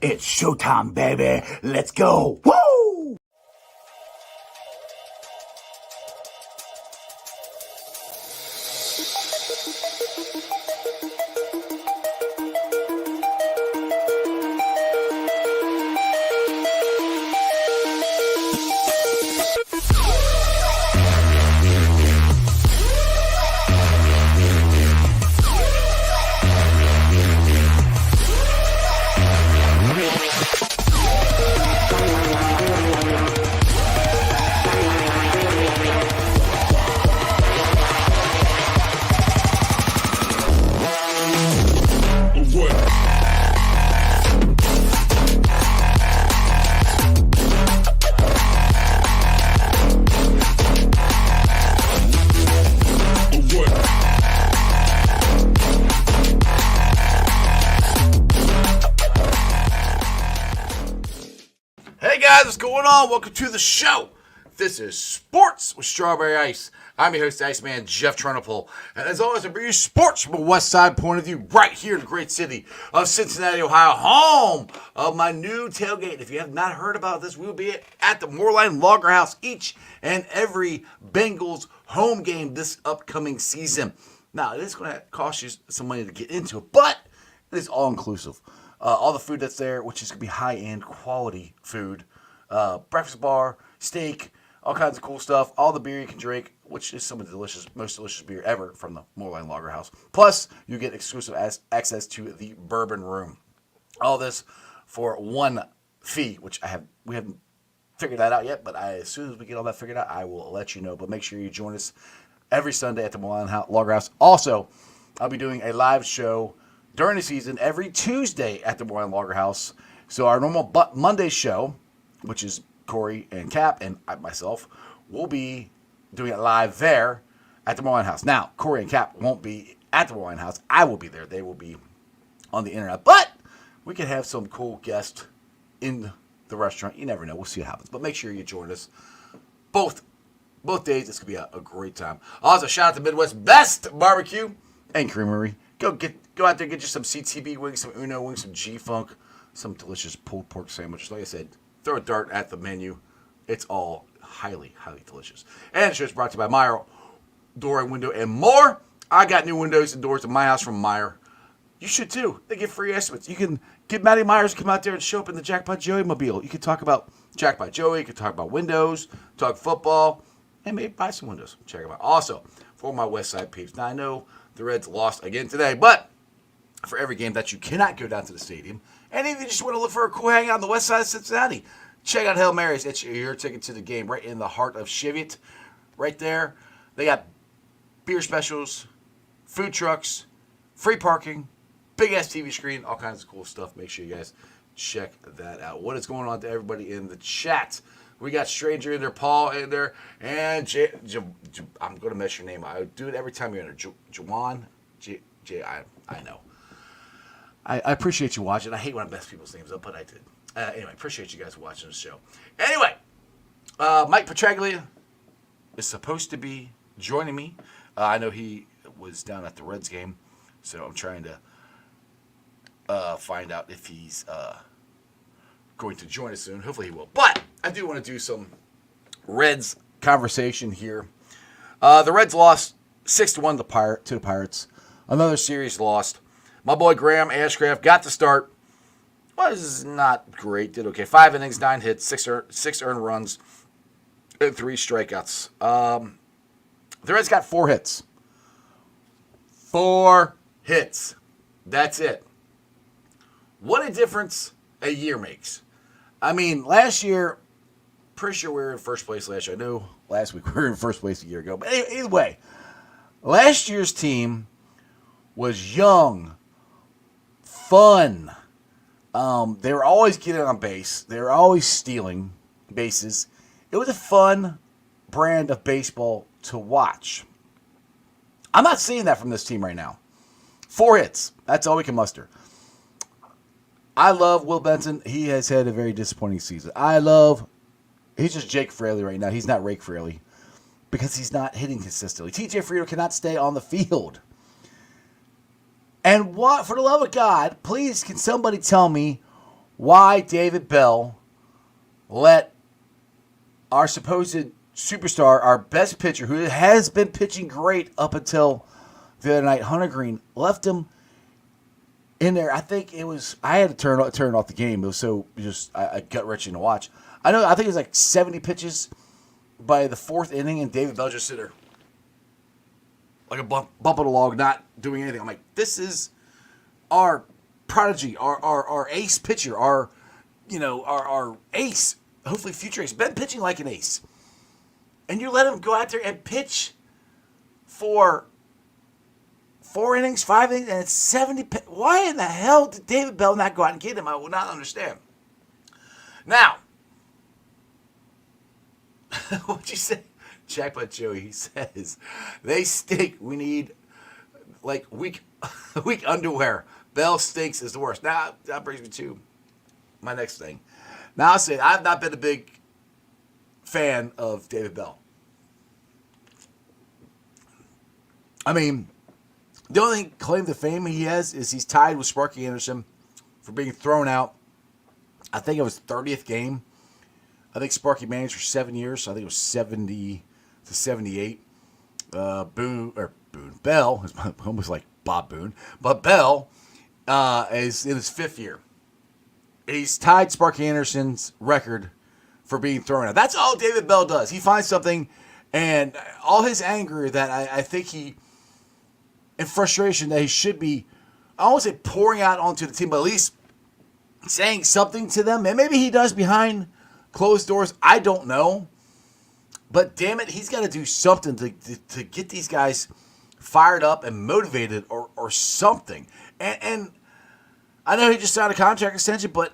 It's showtime, baby. Let's go. Woo! What's going on? Welcome to the show. This is Sports with Strawberry Ice. I'm your host, Iceman Jeff Trunapole. And as always, I bring you sports from a West Side point of view right here in the great city of Cincinnati, Ohio, home of my new tailgate. If you have not heard about this, we will be at the Moorline Lager House each and every Bengals home game this upcoming season. Now, it is going to cost you some money to get into it, but it is all-inclusive. All the food that's there, which is going to be high-end quality food, breakfast bar, steak, all kinds of cool stuff. All the beer you can drink, which is some of the most delicious beer ever from the Moorline Lager House. Plus, you get exclusive access to the bourbon room. All this for one fee, which we haven't figured that out yet, but as soon as we get all that figured out, I will let you know. But make sure you join us every Sunday at the Moorline Lager House. Also, I'll be doing a live show during the season every Tuesday at the Moorline Lager House. So our normal Monday show, which is Corey and Cap and myself, will be doing it live there at the Moorline House. Now, Corey and Cap won't be at the Moorline House. I will be there. They will be on the internet. But we can have some cool guests in the restaurant. You never know. We'll see what happens. But make sure you join us both days. It's going to be a great time. Also, shout out to Midwest Best Barbecue and Creamery. Go out there, get you some CTB wings, some Uno wings, some G-Funk, some delicious pulled pork sandwiches. Like I said, throw a dart at the menu. It's all highly, highly delicious. And the show is brought to you by Meyer Door and Window and more. I got new windows and doors in my house from Meyer. You should too. They give free estimates. You can get Matty Myers to come out there and show up in the Jackpot Joey mobile. You can talk about Jackpot Joey. You can talk about windows, talk football, and maybe buy some windows. Check them out. Also, for my West Side peeps. Now, I know the Reds lost again today, but for every game that you cannot go down to the stadium, and if you just want to look for a cool hangout on the west side of Cincinnati, check out Hail Mary's. It's your ticket to the game right in the heart of Cheviot. Right there. They got beer specials, food trucks, free parking, big-ass TV screen, all kinds of cool stuff. Make sure you guys check that out. What is going on to everybody in the chat? We got Stranger in there, Paul in there, and I'm going to mess your name. I do it every time you're in there. Jawan? I know. I appreciate you watching. I hate when I mess people's names up, but I did. Anyway, appreciate you guys watching the show. Anyway, Mike Petraglia is supposed to be joining me. I know he was down at the Reds game, so I'm trying to find out if he's going to join us soon. Hopefully he will. But I do want to do some Reds conversation here. The Reds lost 6-1 to the Pirates. Another series lost. My boy Graham Ashcraft got the start. Was not great. Did okay. 5 innings, 9 hits, 6 earned runs, and 3 strikeouts. The Reds got 4 hits. 4 hits. That's it. What a difference a year makes. I mean, last year, pretty sure we were in first place last year. I know last week we were in first place a year ago. But either way, last year's team was young, fun. They were always getting on base. They were always stealing bases. It was a fun brand of baseball to watch. I'm not seeing that from this team right now. 4 hits. That's all we can muster. I love Will Benson. He has had a very disappointing season. He's just Jake Fraley right now. He's not Rake Fraley because he's not hitting consistently. TJ Friedl cannot stay on the field. And what, for the love of God, please can somebody tell me why David Bell let our supposed superstar, our best pitcher, who has been pitching great up until the other night, Hunter Green, left him in there. I think it was, I had to turn off the game. It was so just gut-wrenching to watch. I think it was like 70 pitches by the fourth inning, and David Bell just sit there like a bump of a log, not doing anything. I'm like, this is our prodigy, our ace pitcher, our ace, hopefully future ace, been pitching like an ace. And you let him go out there and pitch for 4 innings, 5 innings, and it's 70. Why in the hell did David Bell not go out and get him? I will not understand. Now, what'd you say? Jackpot Joey, he says, they stink. We need, like, weak underwear. Bell stinks is the worst. Now, that brings me to my next thing. Now, I'll say, I've not been a big fan of David Bell. I mean, the only claim to fame he has is he's tied with Sparky Anderson for being thrown out. I think it was 30th game. I think Sparky managed for 7 years. So I think it was 70 to 78. Bell is almost like Bob Boone, but Bell is in his 5th year. He's tied Sparky Anderson's record for being thrown out. That's all David Bell does. He finds something, and all his anger that I think he, and frustration that he should be, I won't say pouring out onto the team, but at least saying something to them. And maybe he does behind closed doors. I don't know. But damn it, he's got to do something to get these guys fired up and motivated or something. And I know he just signed a contract extension, but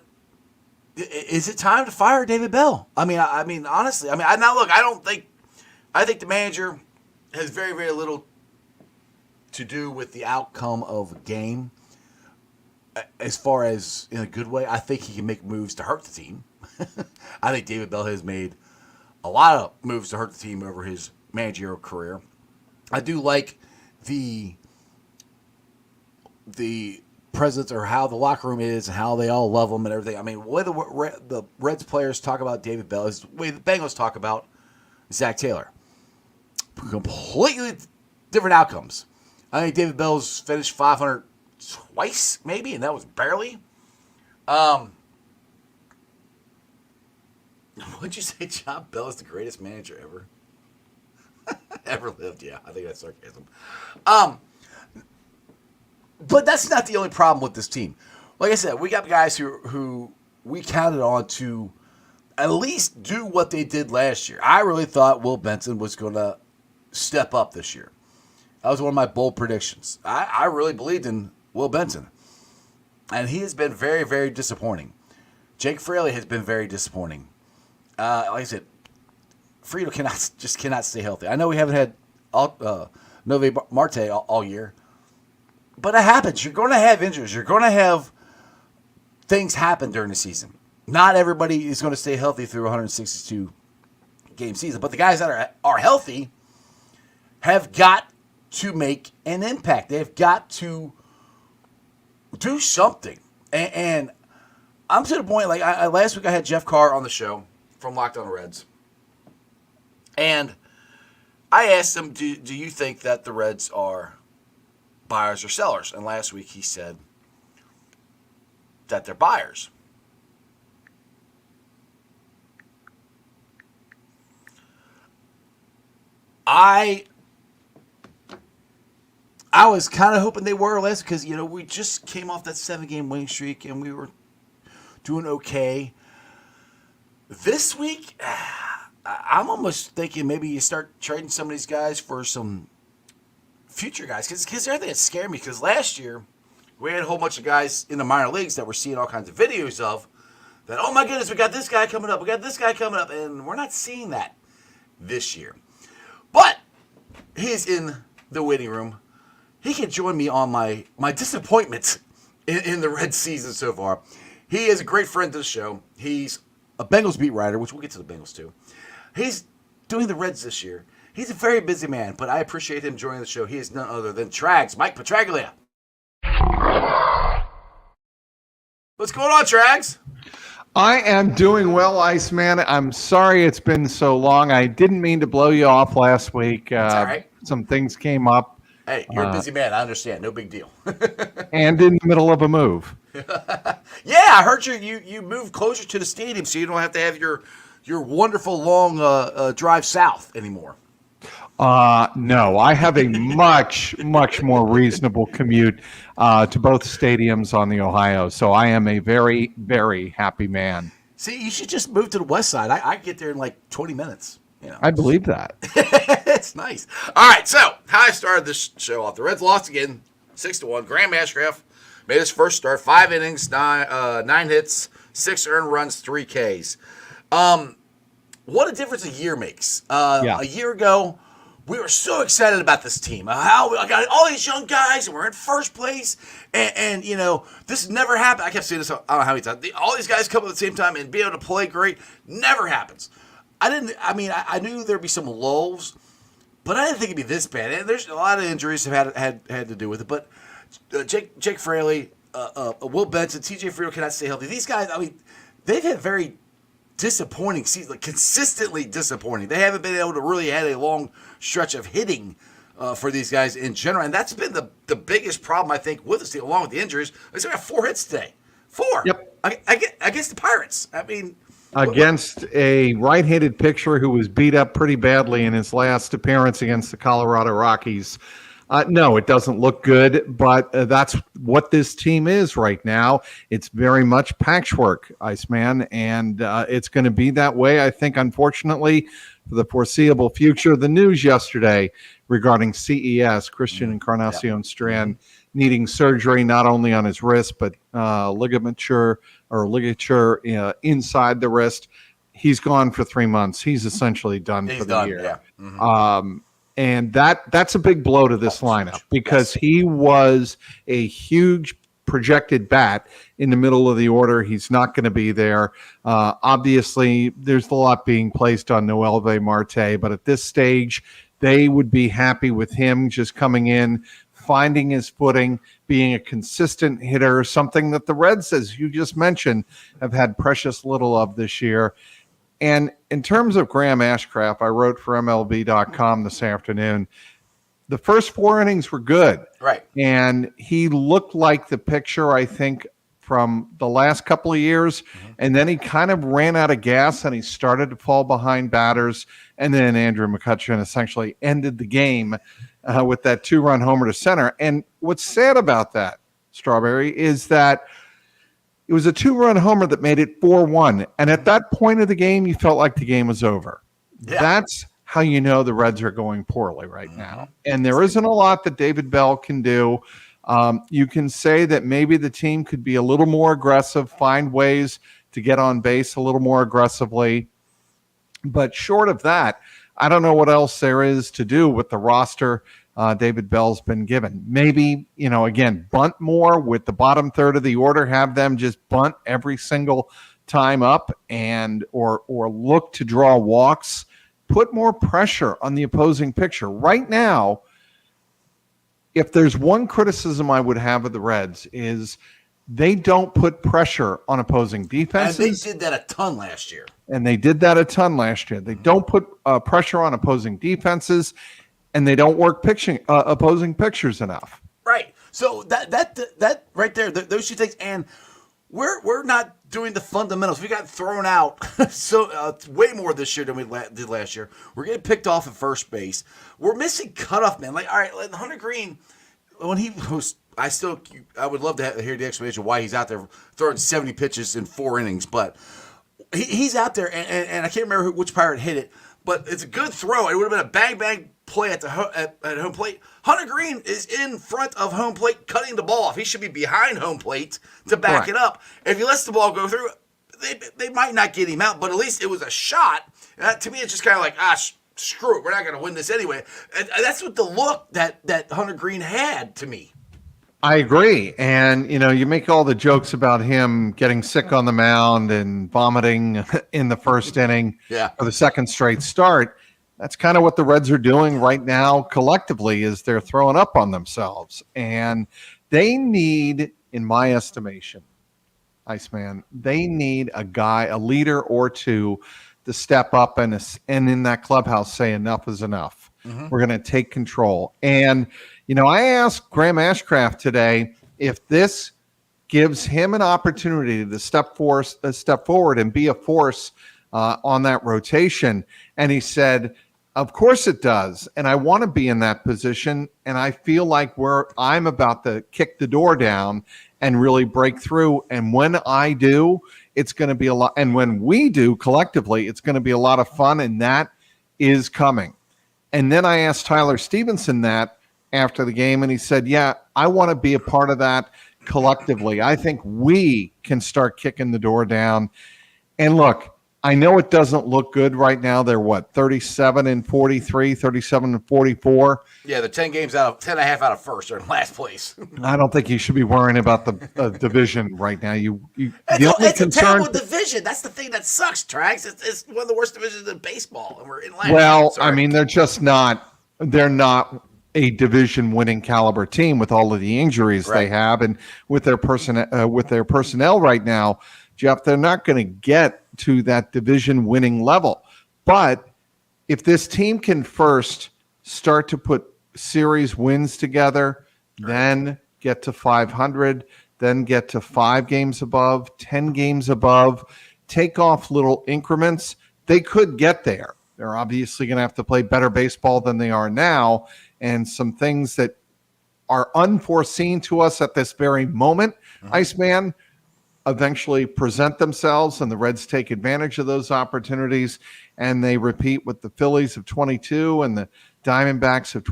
is it time to fire David Bell? I mean, honestly, I think the manager has very, very little to do with the outcome of a game. As far as in a good way, I think he can make moves to hurt the team. I think David Bell has made a lot of moves to hurt the team over his managerial career. I do like the presence or how the locker room is and how they all love him and everything. I mean, the way the Reds players talk about David Bell is the way the Bengals talk about Zach Taylor. Completely different outcomes. I think David Bell's finished 500 twice, maybe, and that was barely. What'd you say? John Bell is the greatest manager ever? Ever lived, yeah. I think that's sarcasm. But that's not the only problem with this team. Like I said, we got guys who we counted on to at least do what they did last year. I really thought Will Benson was going to step up this year. That was one of my bold predictions. I really believed in Will Benson. And he has been very, very disappointing. Jake Fraley has been very disappointing. Like I said, Frito cannot stay healthy. I know we haven't had Nove Marte all year. But it happens. You're going to have injuries. You're going to have things happen during the season. Not everybody is going to stay healthy through a 162-game season. But the guys that are healthy have got to make an impact. They've got to do something. And I'm to the point, like last week I had Jeff Carr on the show from Locked On Reds. And I asked him, do you think that the Reds are buyers or sellers? And last week he said that they're buyers. I was kind of hoping they were less because, we just came off that 7-game winning streak and we were doing okay. This week, I'm almost thinking maybe you start trading some of these guys for some future guys. Because the other thing that scared me, because last year we had a whole bunch of guys in the minor leagues that we're seeing all kinds of videos of that, oh my goodness, we got this guy coming up, and we're not seeing that this year. But he's in the waiting room. He can join me on my disappointment in the Reds season so far. He is a great friend to the show. He's a Bengals beat writer, which we'll get to the Bengals too. He's doing the Reds this year. He's a very busy man, but I appreciate him joining the show. He is none other than Trags, Mike Petraglia. What's going on, Trags? I am doing well, Iceman. I'm sorry it's been so long. I didn't mean to blow you off last week. It's all right. Some things came up. Hey, you're a busy man. I understand. No big deal. And in the middle of a move. Yeah, I heard you moved closer to the stadium, so you don't have to have your wonderful long drive south anymore. No, I have a much more reasonable commute to both stadiums on the Ohio. So I am a very, very happy man. See, you should just move to the west side. I get there in like 20 minutes. You know, I believe that. It's nice. All right, so how I started this show off. The Reds lost again, 6-1. Graham Ashcraft made his first start, 5 innings, 9 hits, 6 earned runs, 3 Ks. What a difference a year makes. Yeah. A year ago, we were so excited about this team. How I got all these young guys, and we're in first place. And you know, this never happened. I kept saying this, I don't know how many times. All these guys come at the same time and be able to play great. Never happens. I knew there'd be some lulls, but I didn't think it'd be this bad. And there's a lot of injuries have had to do with it. But Jake Fraley, Will Benson, TJ Friedl cannot stay healthy. These guys, they've had very disappointing season, like consistently disappointing. They haven't been able to really have a long stretch of hitting for these guys in general, and that's been the biggest problem I think with this team, along with the injuries. They still got 4 hits today. 4. Yep. Against the Pirates. Against a right-handed pitcher who was beat up pretty badly in his last appearance against the Colorado Rockies. No, it doesn't look good, but that's what this team is right now. It's very much patchwork, Iceman, and it's going to be that way, I think, unfortunately, for the foreseeable future. The news yesterday regarding CES, Christian Encarnacion Strand, needing surgery not only on his wrist, but ligature inside the wrist. He's gone for 3 months. He's essentially done for the year. Yeah. Mm-hmm. And that's a big blow to this lineup because he was a huge projected bat in the middle of the order. He's not going to be there. Obviously, there's a lot being placed on Noelvi Marte, but at this stage, they would be happy with him just coming in, finding his footing, being a consistent hitter, something that the Reds, as you just mentioned, have had precious little of this year. And in terms of Graham Ashcraft, I wrote for MLB.com this afternoon. The first 4 innings were good. Right. And he looked like the picture, I think, from the last couple of years. Mm-hmm. And then he kind of ran out of gas and he started to fall behind batters. And then Andrew McCutcheon essentially ended the game with that 2-run homer to center. And what's sad about that, Strawberry, is that it was a 2-run homer that made it 4-1. And at that point of the game, you felt like the game was over. Yeah. That's how you know the Reds are going poorly right now. And there isn't a lot that David Bell can do. You can say that maybe the team could be a little more aggressive, find ways to get on base a little more aggressively. But short of that, I don't know what else there is to do with the roster David Bell's been given. Maybe, again, bunt more with the bottom third of the order, have them just bunt every single time up or look to draw walks, put more pressure on the opposing pitcher. Right now, if there's one criticism I would have of the Reds is they don't put pressure on opposing defenses. And they did that a ton last year. They don't put pressure on opposing defenses. And they don't work opposing pitchers enough. Right. So that right there, those 2 things, and we're not doing the fundamentals. We got thrown out way more this year than we did last year. We're getting picked off at first base. We're missing cutoff man. Like, all right, like Hunter Green, when he was, I would love to hear the explanation why he's out there throwing 70 pitches in 4 innings, but he's out there, and I can't remember which Pirate hit it, but it's a good throw. It would have been a bang play at home plate. Hunter Green is in front of home plate cutting the ball off. He should be behind home plate to back it up. If he lets the ball go through, they might not get him out, but at least it was a shot. To me, it's just kind of like, screw it. We're not going to win this anyway. And that's what the look that Hunter Green had to me. I agree. And, you make all the jokes about him getting sick on the mound and vomiting in the first inning for the second straight start. That's kind of what the Reds are doing right now collectively is they're throwing up on themselves. And they need, in my estimation, Iceman. They need a leader or two to step up and in that clubhouse say enough is enough. We're going to take control. And, I asked Graham Ashcraft today if this gives him an opportunity to step forward and be a force on that rotation. And he said, of course it does. And I want to be in that position. And I feel like I'm about to kick the door down and really break through. And when I do, it's going to be a lot. And when we do collectively, it's going to be a lot of fun. And that is coming. And then I asked Tyler Stevenson that after the game. And he said, yeah, I want to be a part of that collectively. I think we can start kicking the door down. And look, I know it doesn't look good right now. They're 37-43, 37-44. Yeah, they're 10 and a half out of first. They're in last place. I don't think you should be worrying about the division right now. It's a terrible division. That's the thing that sucks, Trags. It's one of the worst divisions in baseball, and we're in last. Well, I mean, they're just not. They're not a division-winning caliber team with all of the injuries they have, and with their personnel right now, Jeff. They're not going to get to that division-winning level. But if this team can first start to put series wins together, then get to 500, then get to 5 games above, 10 games above, take off little increments, they could get there. They're obviously going to have to play better baseball than they are now, and some things that are unforeseen to us at this very moment, Iceman, eventually present themselves, and the Reds take advantage of those opportunities, and they repeat what the Phillies of 22 and the Diamondbacks of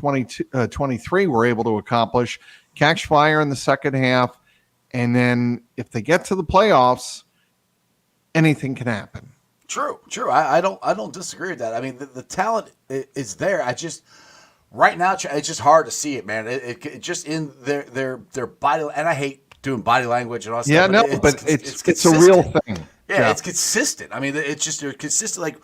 23 were able to accomplish, catch fire in the second half, and then if they get to the playoffs, anything can happen. True. I don't disagree with that. I mean, the talent is there. Right now, it's just hard to see it, man. It just in their body, and I hate doing body language and all that stuff. Yeah, but it's a real thing. Yeah, it's consistent. I mean, it's just they're consistent. Like,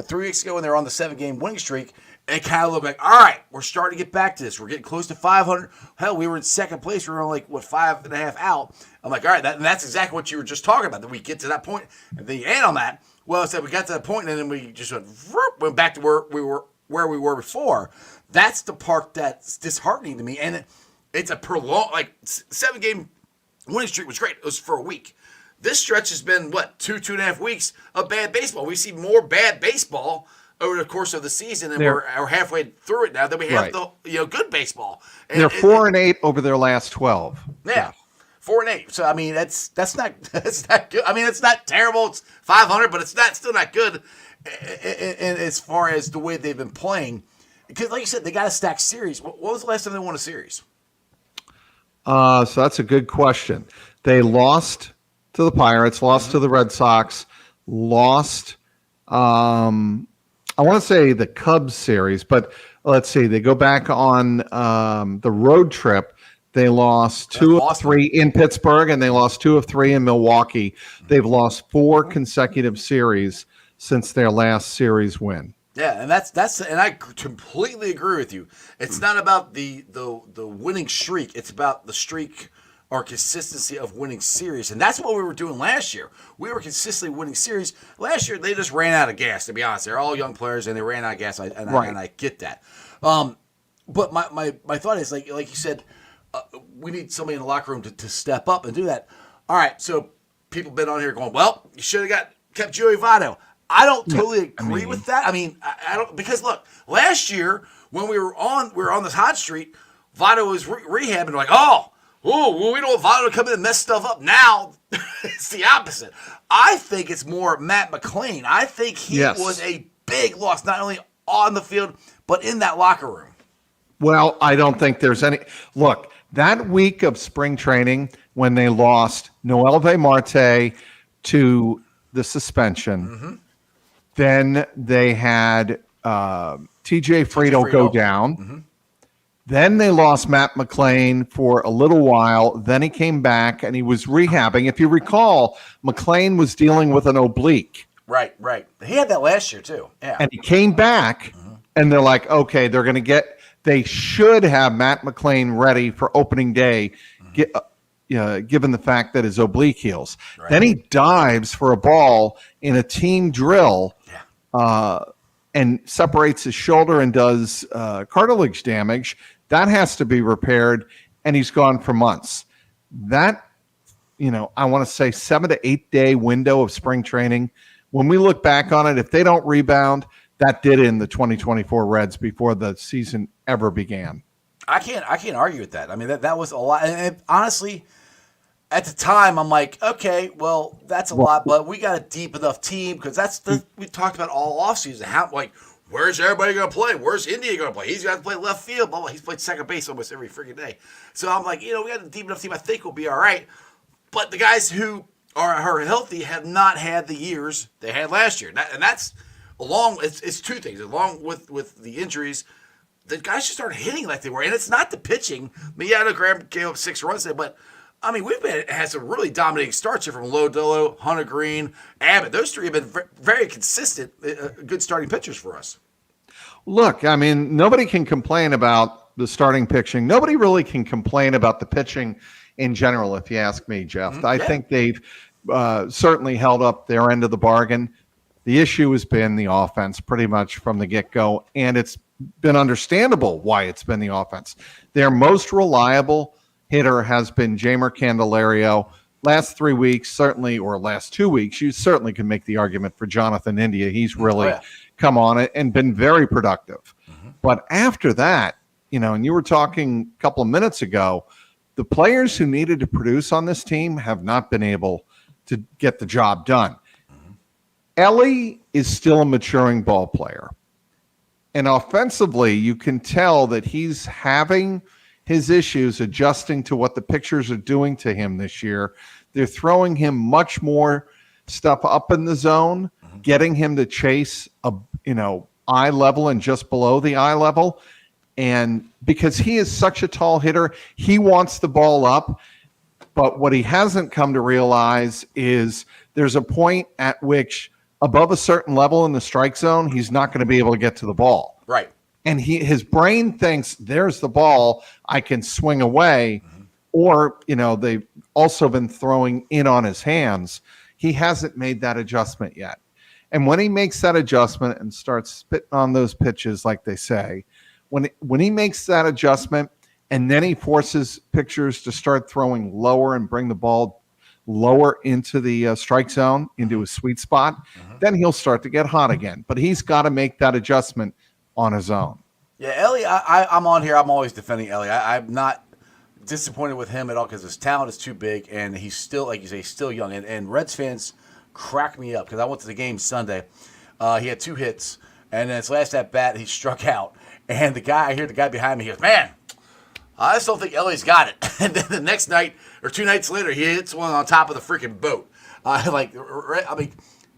3 weeks ago when they were on the 7-game winning streak, it kind of looked like, all right, we're starting to get back to this. We're getting close to 500. Hell, we were in second place. We were only 5.5 out. I'm like, all right, that's exactly what you were just talking about. That we get to that point, and then you end on that. Well, it's that we got to that point, and then we just went back to where we were before. That's the part that's disheartening to me, and it's a prolonged 7-game winning streak was great. It was for a week. This stretch has been 2.5 weeks of bad baseball. We see more bad baseball over the course of the season, and we're halfway through it now. Then we have the good baseball. And they're 4-8 over their last 12. Yeah, 4-8. So I mean, that's not good. I mean, it's not terrible. It's 500, but it's still not good. And as far as the way they've been playing, because like you said, they got to stack series. What was the last time they won a series? So that's a good question. They lost to the Pirates, lost to the Red Sox, lost. I want to say the Cubs series, but let's see. They go back on the road trip. They lost 2 of 3 in Pittsburgh, and they lost 2 of 3 in Milwaukee. They've lost 4 consecutive series since their last series win. Yeah, and and I completely agree with you. It's not about the winning streak. It's about the streak or consistency of winning series. And that's what we were doing last year. We were consistently winning series. Last year, they just ran out of gas, to be honest. They're all young players, and they ran out of gas, and I get that. But my thought is, like you said, we need somebody in the locker room to step up and do that. All right, so people been on here going, well, you should have kept Joey Votto. I don't totally agree with that. I mean, I don't, because look, last year when we were on this hot streak, Votto was rehabbing. Like, we don't want Votto to come in and mess stuff up. Now it's the opposite. I think it's more Matt McClain. I think he was a big loss, not only on the field but in that locker room. Well, I don't think there's any. Look, that week of spring training when they lost Noelvi Marte to the suspension. Then they had TJ Friedl go down. Then they lost Matt McClain for a little while. Then he came back and he was rehabbing. If you recall, McClain was dealing with an oblique. Right. He had that last year too. Yeah. And he came back and they're like, okay, they should have Matt McClain ready for opening day. given the fact that his oblique heals. Right. Then he dives for a ball in a team drill and separates his shoulder and does cartilage damage. That has to be repaired, and he's gone for months. That, I want to say 7 to 8 day window of spring training. When we look back on it, if they don't rebound, that did end the 2024 Reds before the season ever began. I can't argue with that. I mean, that was a lot. And honestly, at the time, I'm like, okay, well, that's a lot, but we got a deep enough team because we talked about all offseason. Where's everybody going to play? Where's India going to play? He's got to play left field. Blah, blah. He's played second base almost every freaking day. So I'm like, we got a deep enough team. I think we'll be all right. But the guys who are healthy have not had the years they had last year. And that's it's two things. Along with the injuries, the guys just started hitting like they were. And it's not the pitching. I mean, Graham gave up 6 runs today, but I mean, we've had some really dominating starts here from Lodolo, Hunter Green, Abbott. Those three have been very consistent, good starting pitchers for us. Look, I mean, nobody can complain about the starting pitching. Nobody really can complain about the pitching in general, if you ask me, Jeff. Mm-hmm. I think they've certainly held up their end of the bargain. The issue has been the offense pretty much from the get-go, and it's been understandable why it's been the offense. Their most reliable hitter has been Jeimer Candelario. Last 3 weeks, certainly, or last 2 weeks, you certainly can make the argument for Jonathan India. He's really come on it and been very productive. Mm-hmm. But after that, and you were talking a couple of minutes ago, the players who needed to produce on this team have not been able to get the job done. Mm-hmm. Ellie is still a maturing ball player. And offensively, you can tell that he's having his issues adjusting to what the pitchers are doing to him this year. They're throwing him much more stuff up in the zone, getting him to chase eye level and just below the eye level. And because he is such a tall hitter, he wants the ball up. But what he hasn't come to realize is there's a point at which above a certain level in the strike zone, he's not going to be able to get to the ball. Right. And his brain thinks, there's the ball, I can swing away. Mm-hmm. Or, they've also been throwing in on his hands. He hasn't made that adjustment yet. And when he makes that adjustment and starts spitting on those pitches, like they say, when he makes that adjustment and then he forces pitchers to start throwing lower and bring the ball lower into the strike zone, into a sweet spot, then he'll start to get hot again. But he's got to make that adjustment on his own. Yeah, Ellie, I'm on here. I'm always defending Ellie. I'm not disappointed with him at all because his talent is too big, and he's still, like you say, still young. And Reds fans crack me up because I went to the game Sunday. He had 2 hits, and then his last at bat, he struck out. And I hear the guy behind me, he goes, "Man, I just don't think Ellie's got it." And then the next night, or 2 nights later, he hits one on top of the freaking boat.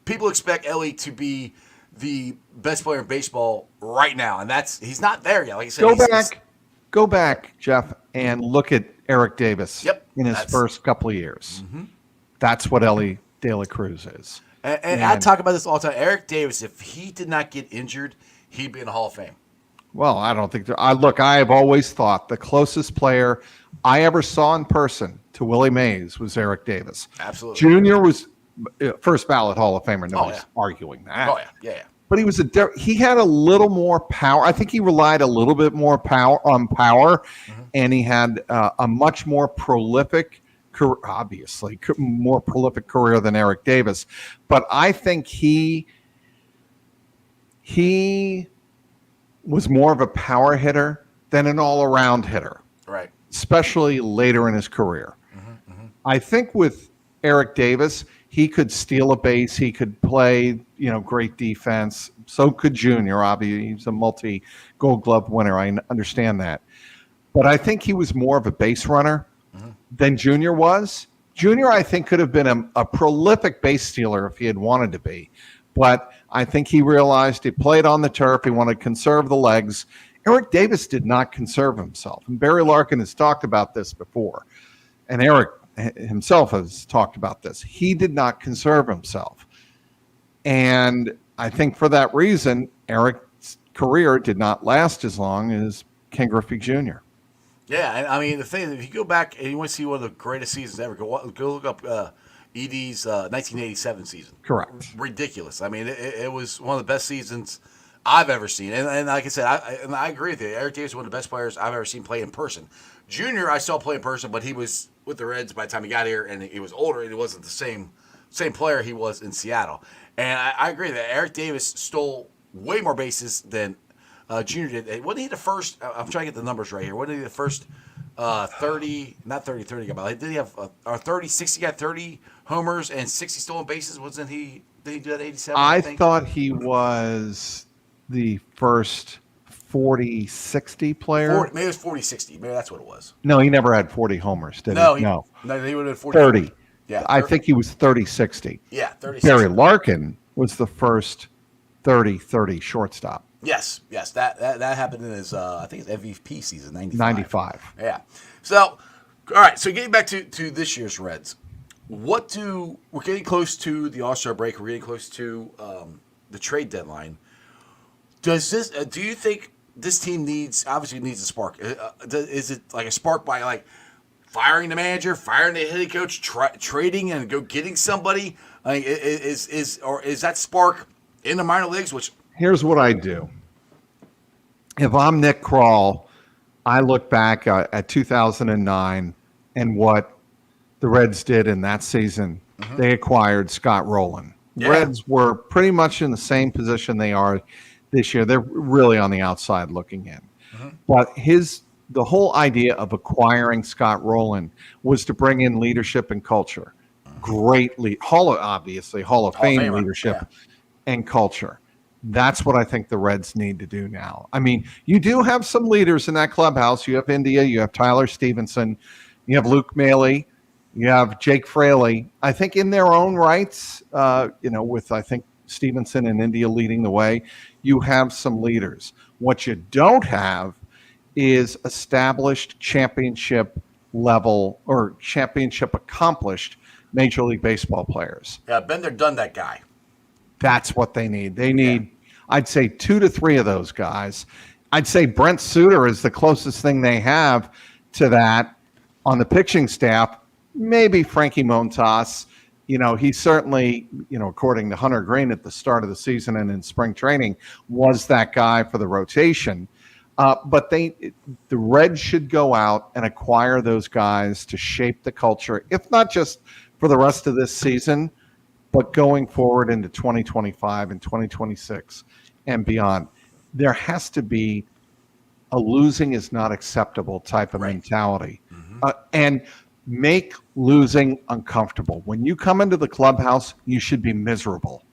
People expect Ellie to be the best player in baseball right now, and he's not there yet. Like I said, go back, Jeff, and look at Eric Davis in his first couple of years. Mm-hmm. That's what Ellie De La Cruz is. And I talk about this all the time. Eric Davis, if he did not get injured, he'd be in the Hall of Fame. Well, I don't think I have always thought the closest player I ever saw in person to Willie Mays was Eric Davis. Absolutely. Junior was first ballot Hall of Famer. Nobody's arguing that. Oh, yeah. But he had a little more power. I think he relied a little bit more on power, and he had a much more prolific career, obviously, more prolific career than Eric Davis. But I think he was more of a power hitter than an all-around hitter, right? Especially later in his career. I think with Eric Davis, he could steal a base. He could play, great defense. So could Junior. Obviously, he's a multi-Gold Glove winner. I understand that. But I think he was more of a base runner than Junior was. Junior, I think, could have been a prolific base stealer if he had wanted to be. But I think he realized he played on the turf. He wanted to conserve the legs. Eric Davis did not conserve himself. And Barry Larkin has talked about this before. And Eric himself has talked about this. He did not conserve himself. And I think for that reason, Eric's career did not last as long as Ken Griffey Jr. Yeah, and I mean the thing, if you go back and you want to see one of the greatest seasons ever, go look up Edie's 1987 season. Correct. Ridiculous. I mean, it was one of the best seasons I've ever seen. And like I said, I agree with you. Eric Davis is one of the best players I've ever seen play in person. Junior, I saw play in person, but he was with the Reds by the time he got here, and he was older, and he wasn't the same player he was in Seattle. And I agree that Eric Davis stole way more bases than Junior did. Wasn't he the first? I'm trying to get the numbers right here. Wasn't he the first 30, not 30, 30 got by. Did he have 30, 60, got 30 homers and 60 stolen bases? Wasn't he? Did he do that 87? I thought he was the first 40-60 player. 40, maybe it was 40-60. Maybe that's what it was. No, he never had 40 homers, did No, he? No, he would have been 40. 30. Yeah, I think he was 30-60. Yeah, 30. Barry Larkin was the first 30-30 shortstop. Yes, that happened in his I think his MVP season, 95. Yeah. So, all right. So getting back to this year's Reds, we're getting close to the All-Star break. We're getting close to the trade deadline. Do you think this team needs a spark? Is it like a spark by like firing the manager, firing the head coach, trading and go getting somebody? Like, is that spark in the minor leagues? Which here's what I do. If I'm Nick Kroll, I look back at 2009 and what the Reds did in that season. Mm-hmm. They acquired Scott Rowland. Yeah. Reds were pretty much in the same position they are this year. They're really on the outside looking in. Mm-hmm. But the whole idea of acquiring Scott Rowland was to bring in leadership and culture. Great Hall of Fame leadership and culture. That's what I think the Reds need to do now. I mean, you do have some leaders in that clubhouse. You have India, you have Tyler Stevenson, you have Luke Maley, you have Jake Fraley. I think in their own rights, with I think Stevenson and India leading the way, you have some leaders. What you don't have is established championship level or championship accomplished Major League Baseball players. Yeah, been there, done that guy. That's what they need. They need, I'd say, 2 to 3 of those guys. I'd say Brent Suter is the closest thing they have to that on the pitching staff. Maybe Frankie Montas. He certainly, according to Hunter Green at the start of the season and in spring training, was that guy for the rotation. But the Reds should go out and acquire those guys to shape the culture, if not just for the rest of this season, but going forward into 2025 and 2026 and beyond. There has to be a losing is not acceptable type of mentality. Mm-hmm. And make losing uncomfortable. When you come into the clubhouse, you should be miserable.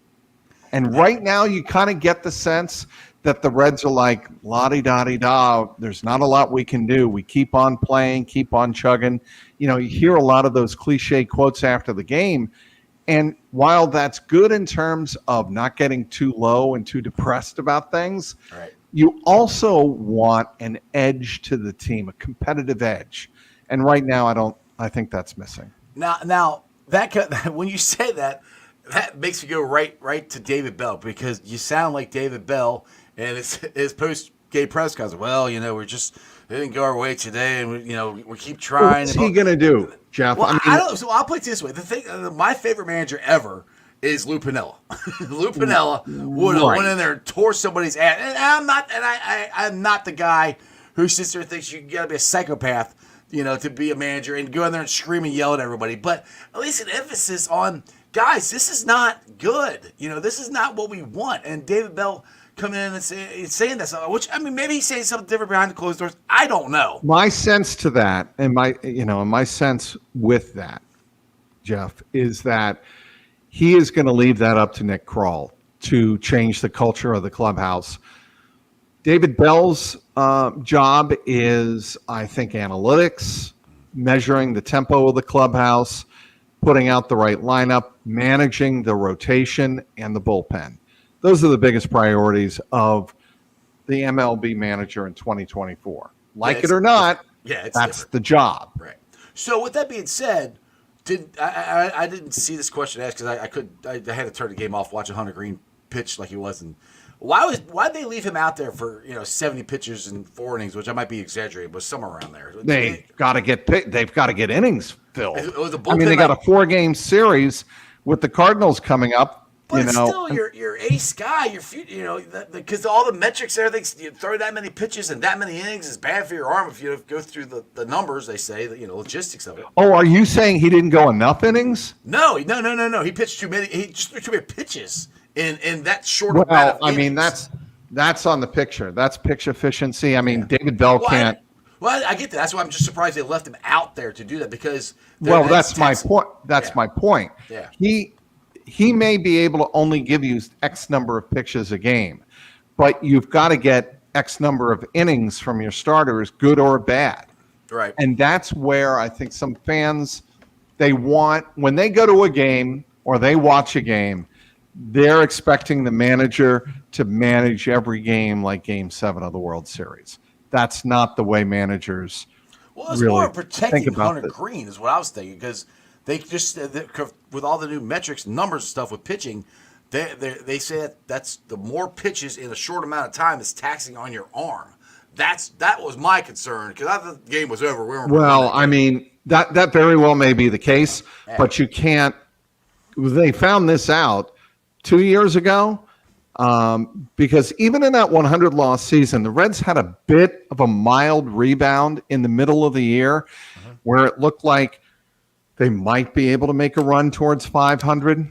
And right now, you kind of get the sense that the Reds are like, la-di-da-di-da, there's not a lot we can do. We keep on playing, keep on chugging. You hear a lot of those cliche quotes after the game. And while that's good in terms of not getting too low and too depressed about things, you also want an edge to the team, a competitive edge. And right now, I think that's missing. Now that when you say that makes me go right to David Bell, because you sound like David Bell and his post-game press conference. Well, it didn't go our way today, and we keep trying. What's he gonna do, Jeff? Well, I don't. So I'll put it this way: the thing, my favorite manager ever is Lou Piniella. Lou Piniella would have went in there and tore somebody's ass. And I'm not the guy who sits there and thinks you got to be a psychopath, to be a manager and go in there and scream and yell at everybody. But at least an emphasis on, guys, this is not good. This is not what we want. And David Bell coming in and saying this, which, maybe he's saying something different behind the closed doors. I don't know. My sense to that, and my sense with that, Jeff, is that he is going to leave that up to Nick Kroll to change the culture of the clubhouse. David Bell's job is, I think, analytics, measuring the tempo of the clubhouse, putting out the right lineup, managing the rotation and the bullpen. Those are the biggest priorities of the MLB manager in 2024. Like it or not, that's different. The job. Right. So with that being said, I didn't see this question asked because I had to turn the game off watching Hunter Green pitch like he was in Why'd they leave him out there for 70 pitches and 4 innings, which I might be exaggerating, but somewhere around there. They've got to get innings filled. The I mean, they got a 4-game series with the Cardinals coming up. But it's still your ace guy, because all the metrics, everything, you throw that many pitches and that many innings is bad for your arm if you go through the numbers. They say logistics of it. Oh, are you saying he didn't go enough innings? No. He pitched too many. He just threw too many pitches in that short amount of innings. I mean, that's on the picture. That's pitch efficiency. I mean, David Bell can't. Well, I get that. That's why I'm just surprised they left him out there to do that because. That's my point. That's my point. Yeah. He may be able to only give you X number of pitches a game, but you've got to get X number of innings from your starters, good or bad. Right. And that's where I think some fans, when they go to a game or they watch a game, they're expecting the manager to manage every game like Game 7 of the World Series. That's not the way managers it's really more protecting think about Hunter Green is what I was thinking because they just with all the new metrics, numbers and stuff with pitching, they say that's the more pitches in a short amount of time is taxing on your arm. That was my concern because I thought the game was over. I mean that very well may be the case, but you can't. They found this out 2 years ago because even in that 100-loss season, the Reds had a bit of a mild rebound in the middle of the year where it looked like they might be able to make a run towards 500.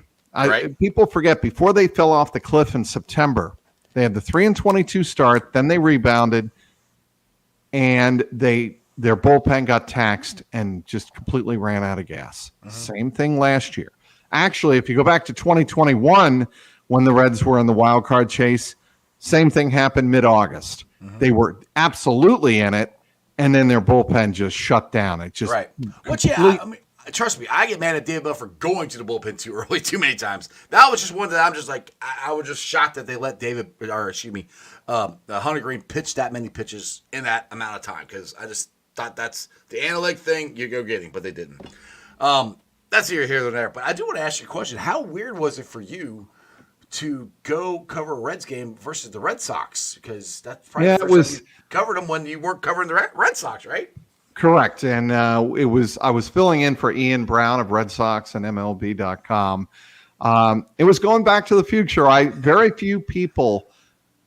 People forget, before they fell off the cliff in September, they had the 3-22 start, then they rebounded, and their bullpen got taxed and just completely ran out of gas. Same thing last year. Actually, if you go back to 2021, when the Reds were in the wild card chase, same thing happened mid-August. They were absolutely in it, and then their bullpen just shut down. It just trust me, I get mad at David Bell for going to the bullpen too early, too many times. That was just one that I'm just like, I was just shocked that they let Hunter Green pitch that many pitches in that amount of time because I just thought that's the analytic thing you go getting, but they didn't. That's here or there. But I do want to ask you a question. How weird was it for you to go cover a Reds game versus the Red Sox? Because that's probably the first time you covered them when you weren't covering the Red Sox, right? Correct. And I was filling in for Ian Brown of Red Sox and MLB.com. It was going back to the future. Very few people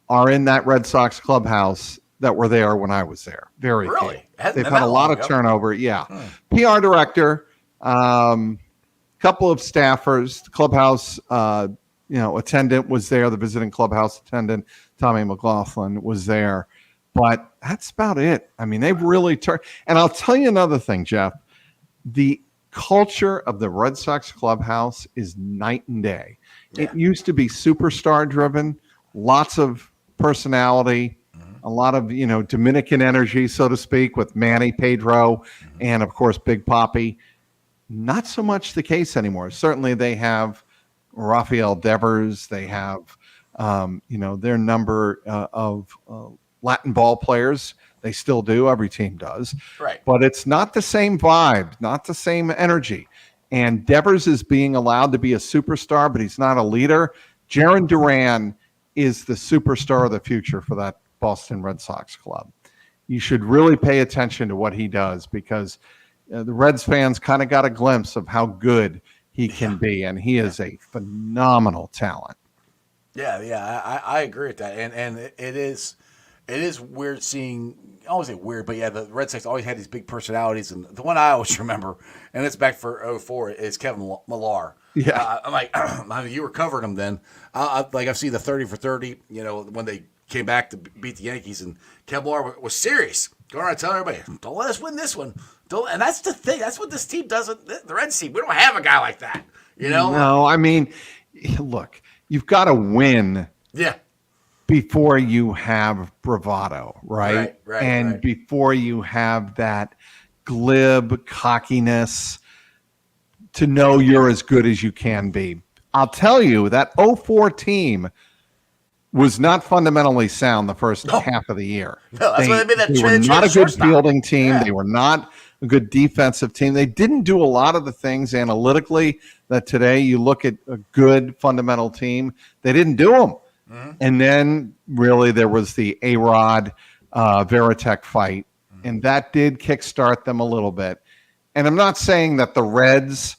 are in that Red Sox clubhouse that were there when I was there. Very really? few. They've had a lot of turnover. Yeah. PR director, couple of staffers, the clubhouse attendant was there. The visiting clubhouse attendant, Tommy McLaughlin, was there. But that's about it. I mean, they've really turned. And I'll tell you another thing, Jeff. The culture of the Red Sox clubhouse is night and day. Yeah. It used to be superstar driven, lots of personality, a lot of, Dominican energy, so to speak, with Manny, Pedro, and, of course, Big Papi. Not so much the case anymore. Certainly they have Rafael Devers. They have, their number of Latin ball players. They still do. Every team does. Right. But it's not the same vibe, not the same energy. And Devers is being allowed to be a superstar, but he's not a leader. Jarren Duran is the superstar of the future for that Boston Red Sox club. You should really pay attention to what he does because the Reds fans kind of got a glimpse of how good he can be, and he is a phenomenal talent. Yeah, I agree with that. And it is weird seeing, I won't say weird, but the Red Sox always had these big personalities. And the one I always remember, and it's back for 2004, is Kevin Millar. Yeah. I'm like, you were covering him then. I've seen the 30 for 30, when they came back to beat the Yankees, and Kevin Millar was serious. Going around telling everybody, don't let us win this one. And that's the thing. That's what this team doesn't, the Reds team. We don't have a guy like that, No, I mean, look, you've got to win. Yeah. Before you have bravado, right? And before you have that glib cockiness to know you're as good as you can be. I'll tell you that 04 team was not fundamentally sound the first half of the year. No, that's why they made that They were not a good fielding team. Yeah. They were not a good defensive team. They didn't do a lot of the things analytically that today you look at a good fundamental team. They didn't do them. And then really there was the A-Rod Veritek fight, and that did kickstart them a little bit. And I'm not saying that the Reds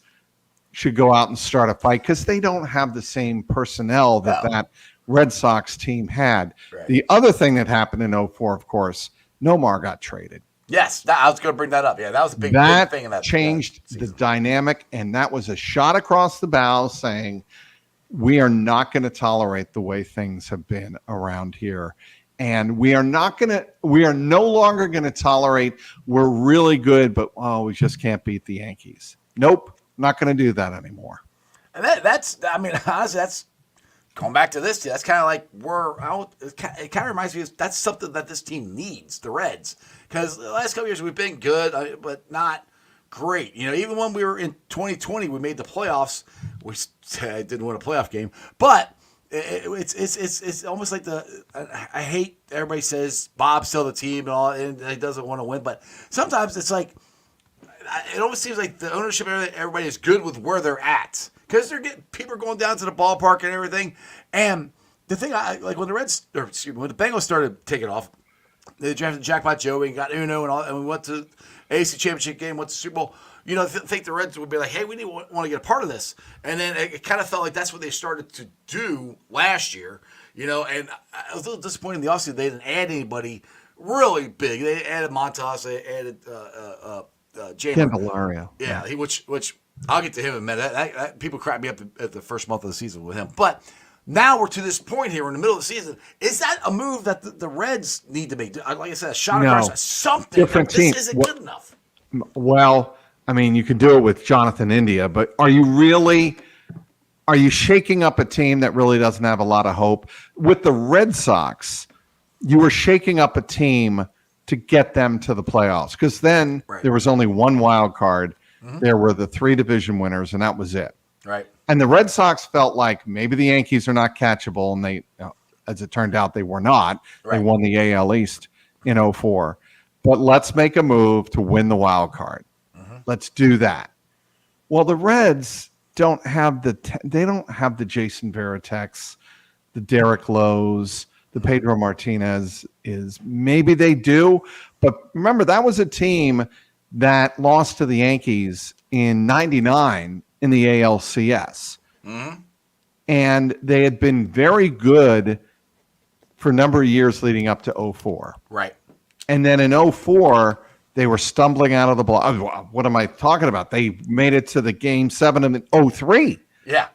should go out and start a fight because they don't have the same personnel that Red Sox team had. Right. The other thing that happened in 04, of course, Nomar got traded. Yes, I was going to bring that up. Yeah, that was a big thing in that. Changed the dynamic, and that was a shot across the bow saying, we are not going to tolerate the way things have been around here. And we are no longer going to tolerate, we're really good, but we just can't beat the Yankees. Nope, not going to do that anymore. And that's honestly, that's going back to this. That's kind of like it kind of reminds me of that's something that this team needs, the Reds. Because the last couple years we've been good, but not great. Even when we were in 2020, we made the playoffs. We didn't win a playoff game, but it's almost like I hate everybody says Bob's still the team and all, and he doesn't want to win. But sometimes it's like it almost seems like the ownership, everybody is good with where they're at because people are going down to the ballpark and everything. And the thing when when the Bengals started taking off. They drafted Jackpot Joey and got Uno and we went to AFC Championship game, went to Super Bowl. Think the Reds would be like, hey, we want to get a part of this. And then it kind of felt like that's what they started to do last year, and I was a little disappointed in the offseason. They didn't add anybody really big. They added Montas, they added Candelario. Yeah, which I'll get to him in a minute. That people crap me up at the first month of the season with him. But now we're to this point here in the middle of the season. Is that a move that the Reds need to make? Like I said, a shot across something. Different team. This isn't good enough. Well, you can do it with Jonathan India, but are you shaking up a team that really doesn't have a lot of hope? With the Red Sox, you were shaking up a team to get them to the playoffs because then there was only one wild card. Mm-hmm. There were the 3 division winners, and that was it. Right. And the Red Sox felt like maybe the Yankees are not catchable, and they, as it turned out, they were not. Right. They won the AL East in 04. But let's make a move to win the wild card. Mm-hmm. Let's do that. Well, the Reds don't have the Jason Veritek's, the Derek Lowe's, the Pedro Martinez is. Maybe they do, but remember that was a team that lost to the Yankees in '99 in the ALCS. Mm-hmm. And they had been very good for a number of years leading up to 04. Right. And then in 04, they were stumbling out of the block. What am I talking about? They made it to the Game 7 in 03. Yeah.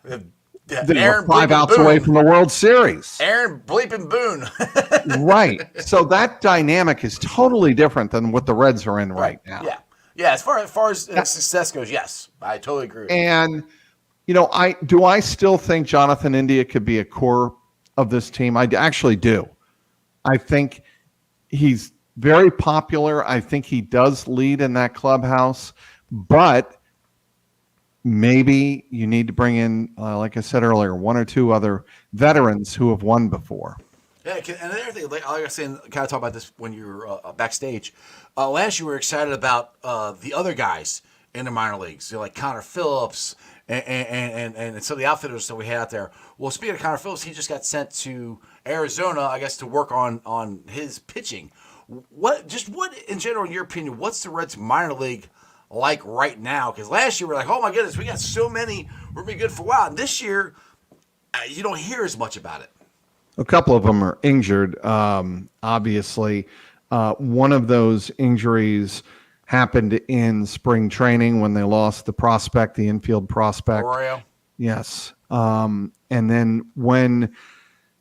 They were 5 outs away from the World Series. Aaron bleeping Boone. Right. So that dynamic is totally different than what the Reds are in right now. Yeah. Yeah, as far as success goes, yes, I totally agree with you. And, I still think Jonathan India could be a core of this team? I actually do. I think he's very popular. I think he does lead in that clubhouse, but maybe you need to bring in, like I said earlier, 1 or 2 other veterans who have won before. Yeah, and another thing, like I was saying, kind of talk about this when you were backstage. Last year, we were excited about the other guys in the minor leagues, like Connor Phillips and some of the outfitters that we had out there. Well, speaking of Connor Phillips, he just got sent to Arizona, I guess, to work on his pitching. What in general, in your opinion, what's the Reds minor league like right now? Because last year we were like, oh my goodness, we got so many, we're gonna be good for a while. And this year, you don't hear as much about it. A couple of them are injured. Obviously, one of those injuries happened in spring training when they lost the infield prospect. Arroyo. Yes. And then when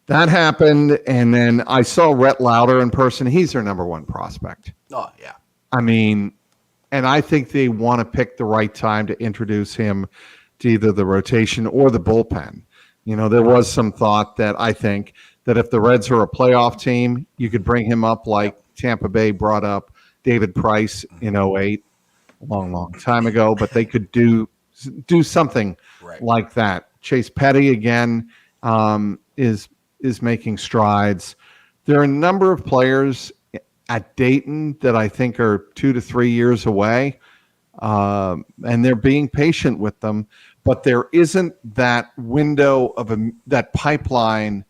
that happened, and then I saw Rhett Lauder in person. He's their number 1 prospect. Oh, yeah. And I think they want to pick the right time to introduce him to either the rotation or the bullpen. There was some thought that I think that if the Reds are a playoff team, you could bring him up like Tampa Bay brought up David Price in 08, a long, long time ago, but they could do something like that. Chase Petty, again, is making strides. There are a number of players at Dayton that I think are 2 to 3 years away, and they're being patient with them. But there isn't that window of that pipeline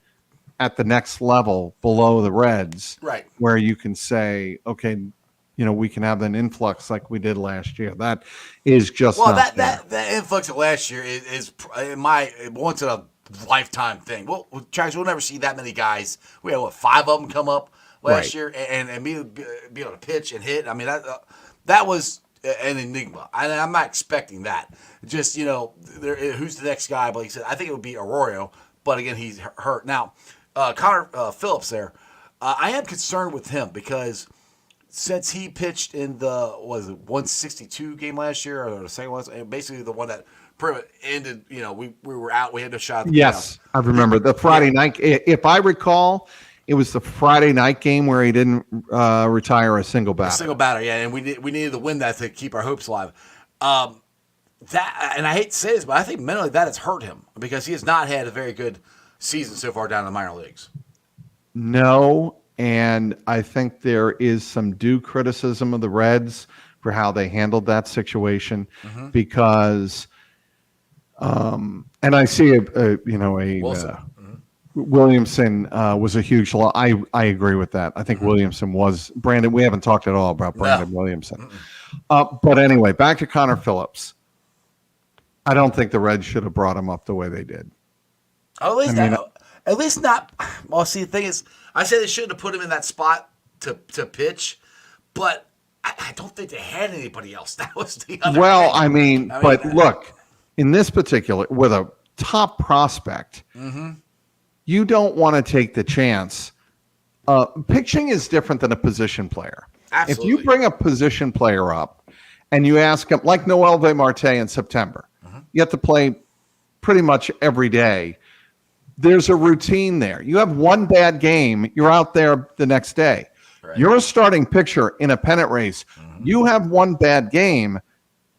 at the next level below the Reds, Right. where you can say, okay, we can have an influx like we did last year. That is just not there. that influx of last year is in my once in a lifetime thing. Well, Trags, we'll never see that many guys. We had 5 of them come up last year and be able to pitch and hit. I mean that was an enigma. I'm not expecting that. Just who's the next guy? But he said I think it would be Arroyo, but again he's hurt now. Connor Phillips there. I am concerned with him because since he pitched in the 162 game last year or the second one, basically the one that pretty much ended. We were out. We had no shot at the playoffs. I remember the Friday night. If I recall, it was the Friday night game where he didn't retire a single batter. Yeah, and we needed to win that to keep our hopes alive. That, and I hate to say this, but I think mentally that has hurt him because he has not had a very good season so far down in the minor leagues. No, and I think there is some due criticism of the Reds for how they handled that situation because, and I see Williamson was a huge loss. I agree with that. I think Williamson was Brandon. We haven't talked at all about Brandon Williamson. But anyway, back to Connor Phillips. I don't think the Reds should have brought him up the way they did. Oh, at least not. Well, see, the thing is, I say they shouldn't have put him in that spot to pitch, but I don't think they had anybody else. That was the other thing. But look, in this particular, with a top prospect, you don't want to take the chance. Pitching is different than a position player. Absolutely. If you bring a position player up and you ask him, like Noel V. Marte in September, you have to play pretty much every day. There's a routine there. You have one bad game, you're out there the next day. Right. You're a starting pitcher in a pennant race. You have one bad game,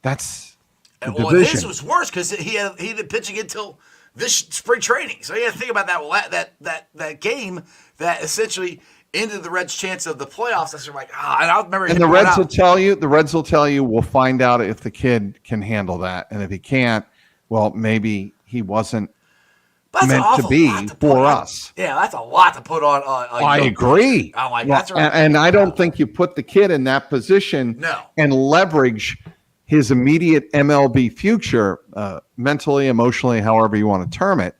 that's the division. His was worse because he didn't pitching until this spring training. So you got to think about that game that essentially ended the Reds' chance of the playoffs. That's like, and I remember. And the Reds will tell you, we'll find out if the kid can handle that, and if he can't, well, maybe he wasn't meant to be for us. Yeah, that's a lot to put on. I agree. I'm like, that's right. And I don't think you put the kid in that position and leverage his immediate MLB future, mentally, emotionally, however you want to term it,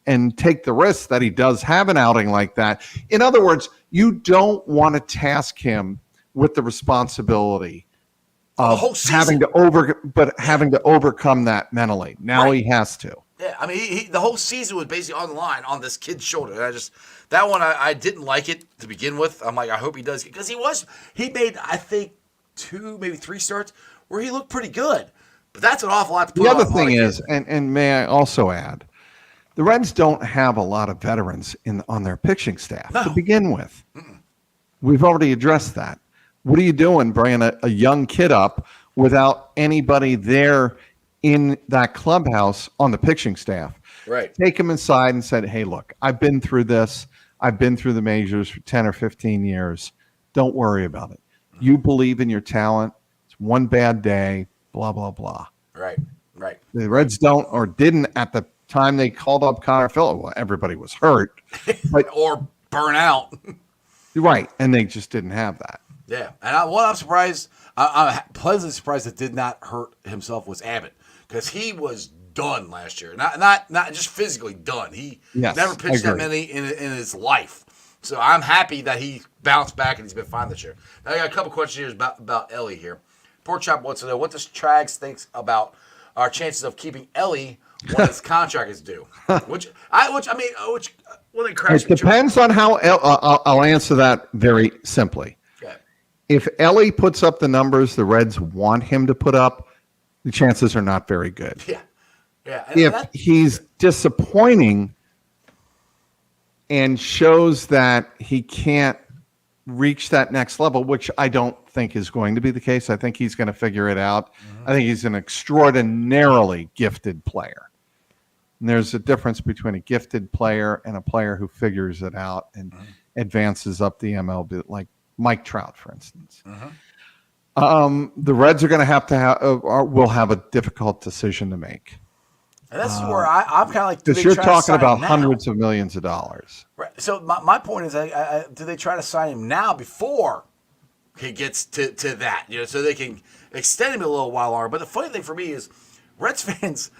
and take the risk that he does have an outing like that. In other words, you don't want to task him with the responsibility of having to overcome that mentally. Now he has to. Yeah, I mean, the whole season was basically on the line on this kid's shoulder. And that one, I didn't like it to begin with. I'm like, I hope he does, because he made, I think, 2, maybe 3 starts where he looked pretty good. But that's an awful lot to put on. The other thing is, and may I also add, the Reds don't have a lot of veterans on their pitching staff to begin with. We've already addressed that. What are you doing bringing a young kid up without anybody there in that clubhouse on the pitching staff? Right. Take him inside and said, hey, look, I've been through this. I've been through the majors for 10 or 15 years. Don't worry about it. You believe in your talent. It's one bad day, blah, blah, blah. Right. The Reds don't or didn't at the time they called up Connor Phillips. Well, everybody was hurt. But, or burn out. Right. And they just didn't have that. Yeah. And I'm surprised. I'm pleasantly surprised that did not hurt himself was Abbott, because he was done last year. Not just physically done. He never pitched that many in his life. So I'm happy that he bounced back and he's been fine this year. Now I got a couple questions here about Ellie here. Pork Chop wants to know, what does Trags think about our chances of keeping Ellie when his contract is due? It depends on how. I'll answer that very simply. Okay. If Ellie puts up the numbers the Reds want him to put up, the chances are not very good. Yeah. If he's disappointing and shows that he can't reach that next level, which I don't think is going to be the case. I think he's going to figure it out. I think he's an extraordinarily gifted player. And there's a difference between a gifted player and a player who figures it out and advances up the MLB, like Mike Trout, for instance. The Reds are going to will have a difficult decision to make. And this is where I'm kind of like, do Because they you're try to talking sign about him now? hundreds of millions of dollars. Right. So my point is, do they try to sign him now before he gets to that? So they can extend him a little while longer. But the funny thing for me is, Reds fans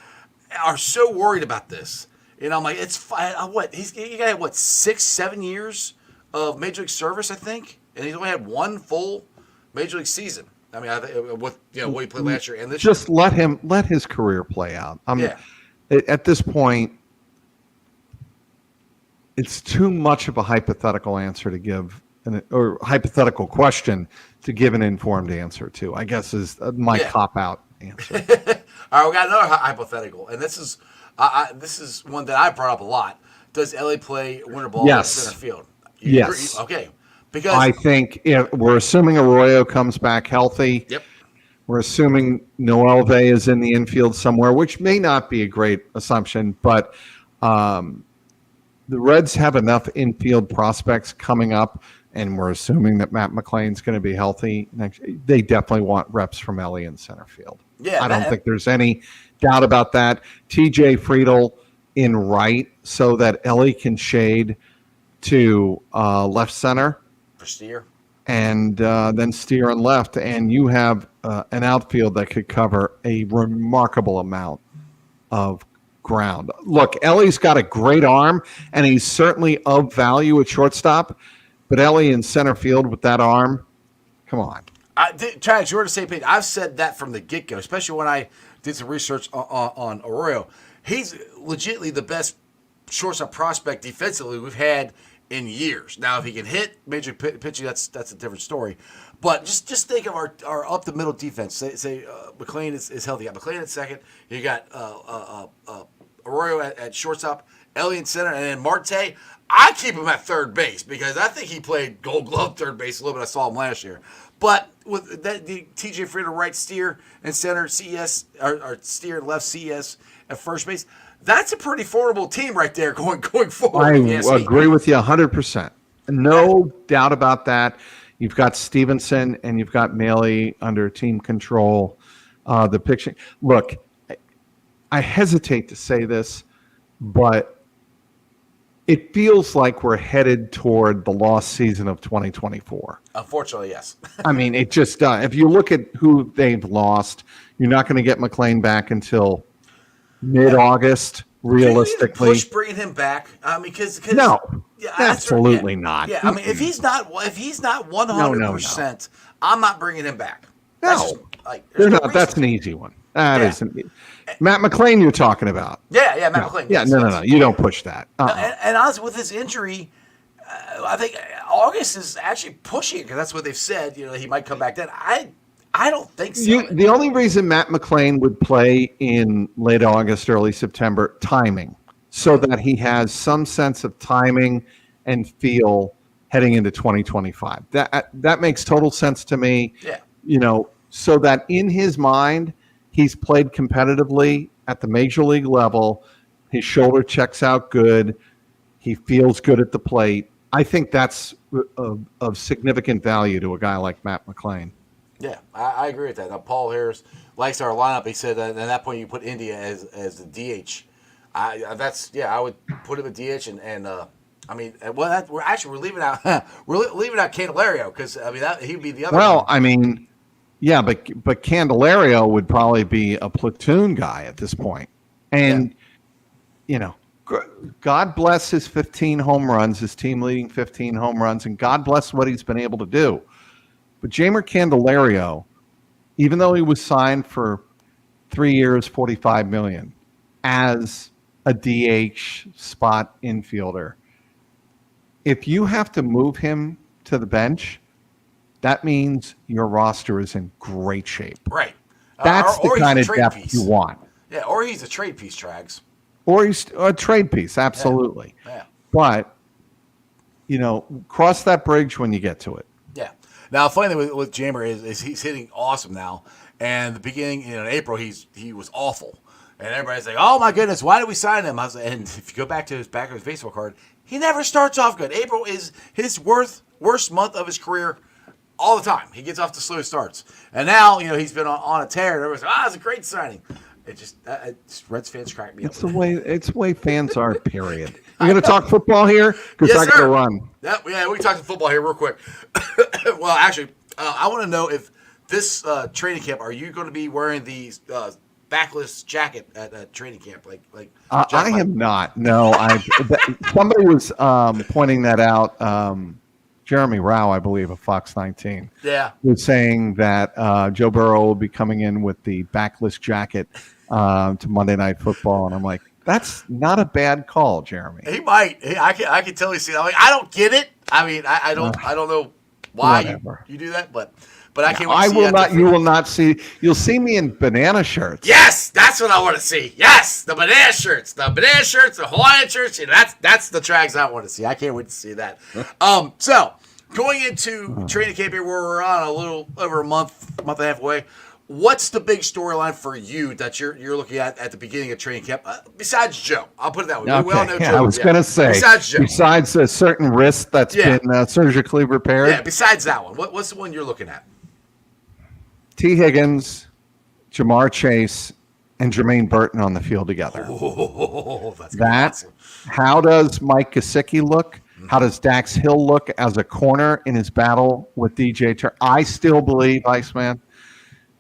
are so worried about this. And I'm like, it's fine. He got 6-7 years of major league service, I think, and he's only had one full major league season. I mean, what he played last year and this Just year. let his career play out. Yeah. At this point, it's too much of a hypothetical answer to give, or hypothetical question to give an informed answer to, I guess is my cop-out answer. All right, we got another hypothetical, and this is one that I brought up a lot. Does LA play winter ball in center field? Yes. Okay. Because I think we're assuming Arroyo comes back healthy. Yep. We're assuming Noel Vey is in the infield somewhere, which may not be a great assumption, but the Reds have enough infield prospects coming up, and we're assuming that Matt McClain's going to be healthy next. They definitely want reps from Ellie in center field. Yeah, I don't think there's any doubt about that. TJ Friedel in right so that Ellie can shade to left center. For Steer. And then Steer on left, and you have an outfield that could cover a remarkable amount of ground. Look, Ellie's got a great arm, and he's certainly of value at shortstop, but Ellie in center field with that arm, come on. Trags, you're the same page. I've said that from the get-go, especially when I did some research on Arroyo. He's legitimately the best shortstop prospect defensively we've had in years. Now, if he can hit major pitching, that's a different story. But just think of our up the middle defense. Say McClain is healthy. You got McClain at second. You got Arroyo at shortstop, Ellie in center, and then Marte. I keep him at third base because I think he played Gold Glove third base a little bit. I saw him last year. But with that, the TJ Friedel right, Steer and center, CES or Steer and left, CES at first base. That's a pretty formidable team right there going forward. I agree with you 100%. No doubt about that. You've got Stevenson and you've got Maley under team control. The pitching. Look, I hesitate to say this, but it feels like we're headed toward the lost season of 2024. Unfortunately, yes. I mean, it just if you look at who they've lost, you're not going to get McClain back until mid-August, realistically. Can you push bringing him back? I mean, because no, absolutely not. Yeah, I mean, if he's not 100%, I'm not bringing him back. No, that's an easy one. That isn't. Matt McClain, you're talking about. Yeah, Matt McClain. Yeah, no. You don't push that. And honestly, with his injury, I think August is actually pushing it because that's what they've said. He might come back then. I don't think so. The only reason Matt McClain would play in late August, early September, timing, so that he has some sense of timing and feel heading into 2025. That makes total sense to me. Yeah. So that in his mind, he's played competitively at the major league level. His shoulder checks out good. He feels good at the plate. I think that's of significant value to a guy like Matt McClain. Yeah, I agree with that. Now, Paul Harris likes our lineup. He said that at that point you put India as the DH. I would put him at DH we're leaving out Candelario because he'd be the other. Well, one. I mean, yeah, but Candelario would probably be a platoon guy at this point, and God bless his 15 home runs, his team leading 15 home runs, and God bless what he's been able to do. But Jeimer Candelario, even though he was signed for 3 years, $45 million, as a DH spot infielder, if you have to move him to the bench, that means your roster is in great shape. Right. That's the kind of depth you want. Yeah, or he's a trade piece, Trags. Or he's a trade piece, absolutely. Yeah. But, cross that bridge when you get to it. Yeah. Now, the funny thing with Jeimer is he's hitting awesome now. And the beginning, in April, he was awful. And everybody's like, oh, my goodness, why did we sign him? And if you go back to his back of his baseball card, he never starts off good. April is his worst month of his career all the time. He gets off to slow starts. And now, he's been on a tear. And everybody's like, it's a great signing. It just Reds fans crack me It's up. the way fans are. Period. We're gonna talk football here because Yes, I gotta sir. run. Yeah, we can talk some football here real quick. Well, actually, I want to know if this training camp, are you going to be wearing the backless jacket at training camp? I am not. No, somebody was pointing that out. Jeremy Rao, I believe, of Fox 19, was saying that Joe Burrow will be coming in with the backless jacket to Monday Night Football, and I'm like, that's not a bad call, Jeremy. He might. I can totally see that. I don't get it. I mean, I don't know why you do that, but I can't. Wait to see will not. You will not see. You'll see me in banana shirts. Yes, that's what I want to see. Yes, the banana shirts, the Hawaiian shirts. That's the Trags I want to see. I can't wait to see that. So going into training camp here, where we're on a little over a month and a half away. What's the big storyline for you that you're looking at the beginning of training camp? Besides Joe, I'll put it that way. Okay. We all know Joe. I was going to say, besides a certain wrist that's been surgically repaired. Yeah, besides that one, what's the one you're looking at? T. Higgins, Jamar Chase, and Jermaine Burton on the field together. Oh, that's awesome. How does Mike Gesicki look? How does Dax Hill look as a corner in his battle with DJ Turner? I still believe, Iceman,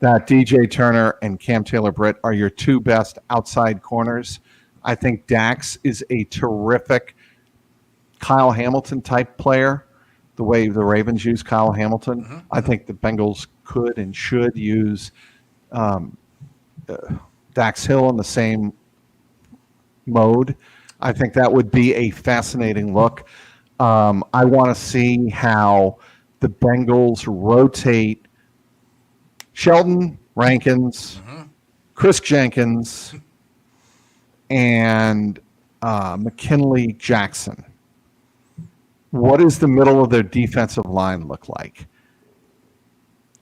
that DJ Turner and Cam Taylor-Britt are your two best outside corners. I think Dax is a terrific Kyle Hamilton type player, the way the Ravens use Kyle Hamilton. I think the Bengals could and should use Dax Hill in the same mode. I think that would be a fascinating look. I want to see how the Bengals rotate Sheldon Rankins, Chris Jenkins, and McKinley Jackson. What does the middle of their defensive line look like?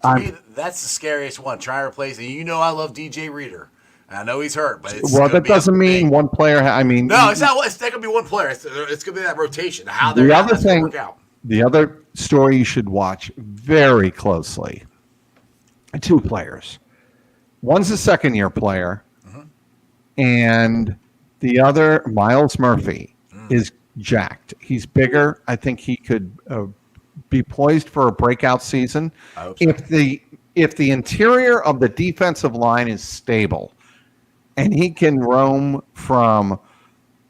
To me, that's the scariest one. Trying to replace it. You know I love DJ Reader. I know he's hurt, but that doesn't mean one player. No, it's not. It's not going to be one player. It's going to be that rotation. How they're going to work out. The other story you should watch very closely. Two players. One's a second-year player, and the other, Miles Murphy, is jacked. He's bigger. I think he could be poised for a breakout season. If the interior of the defensive line is stable, and he can roam from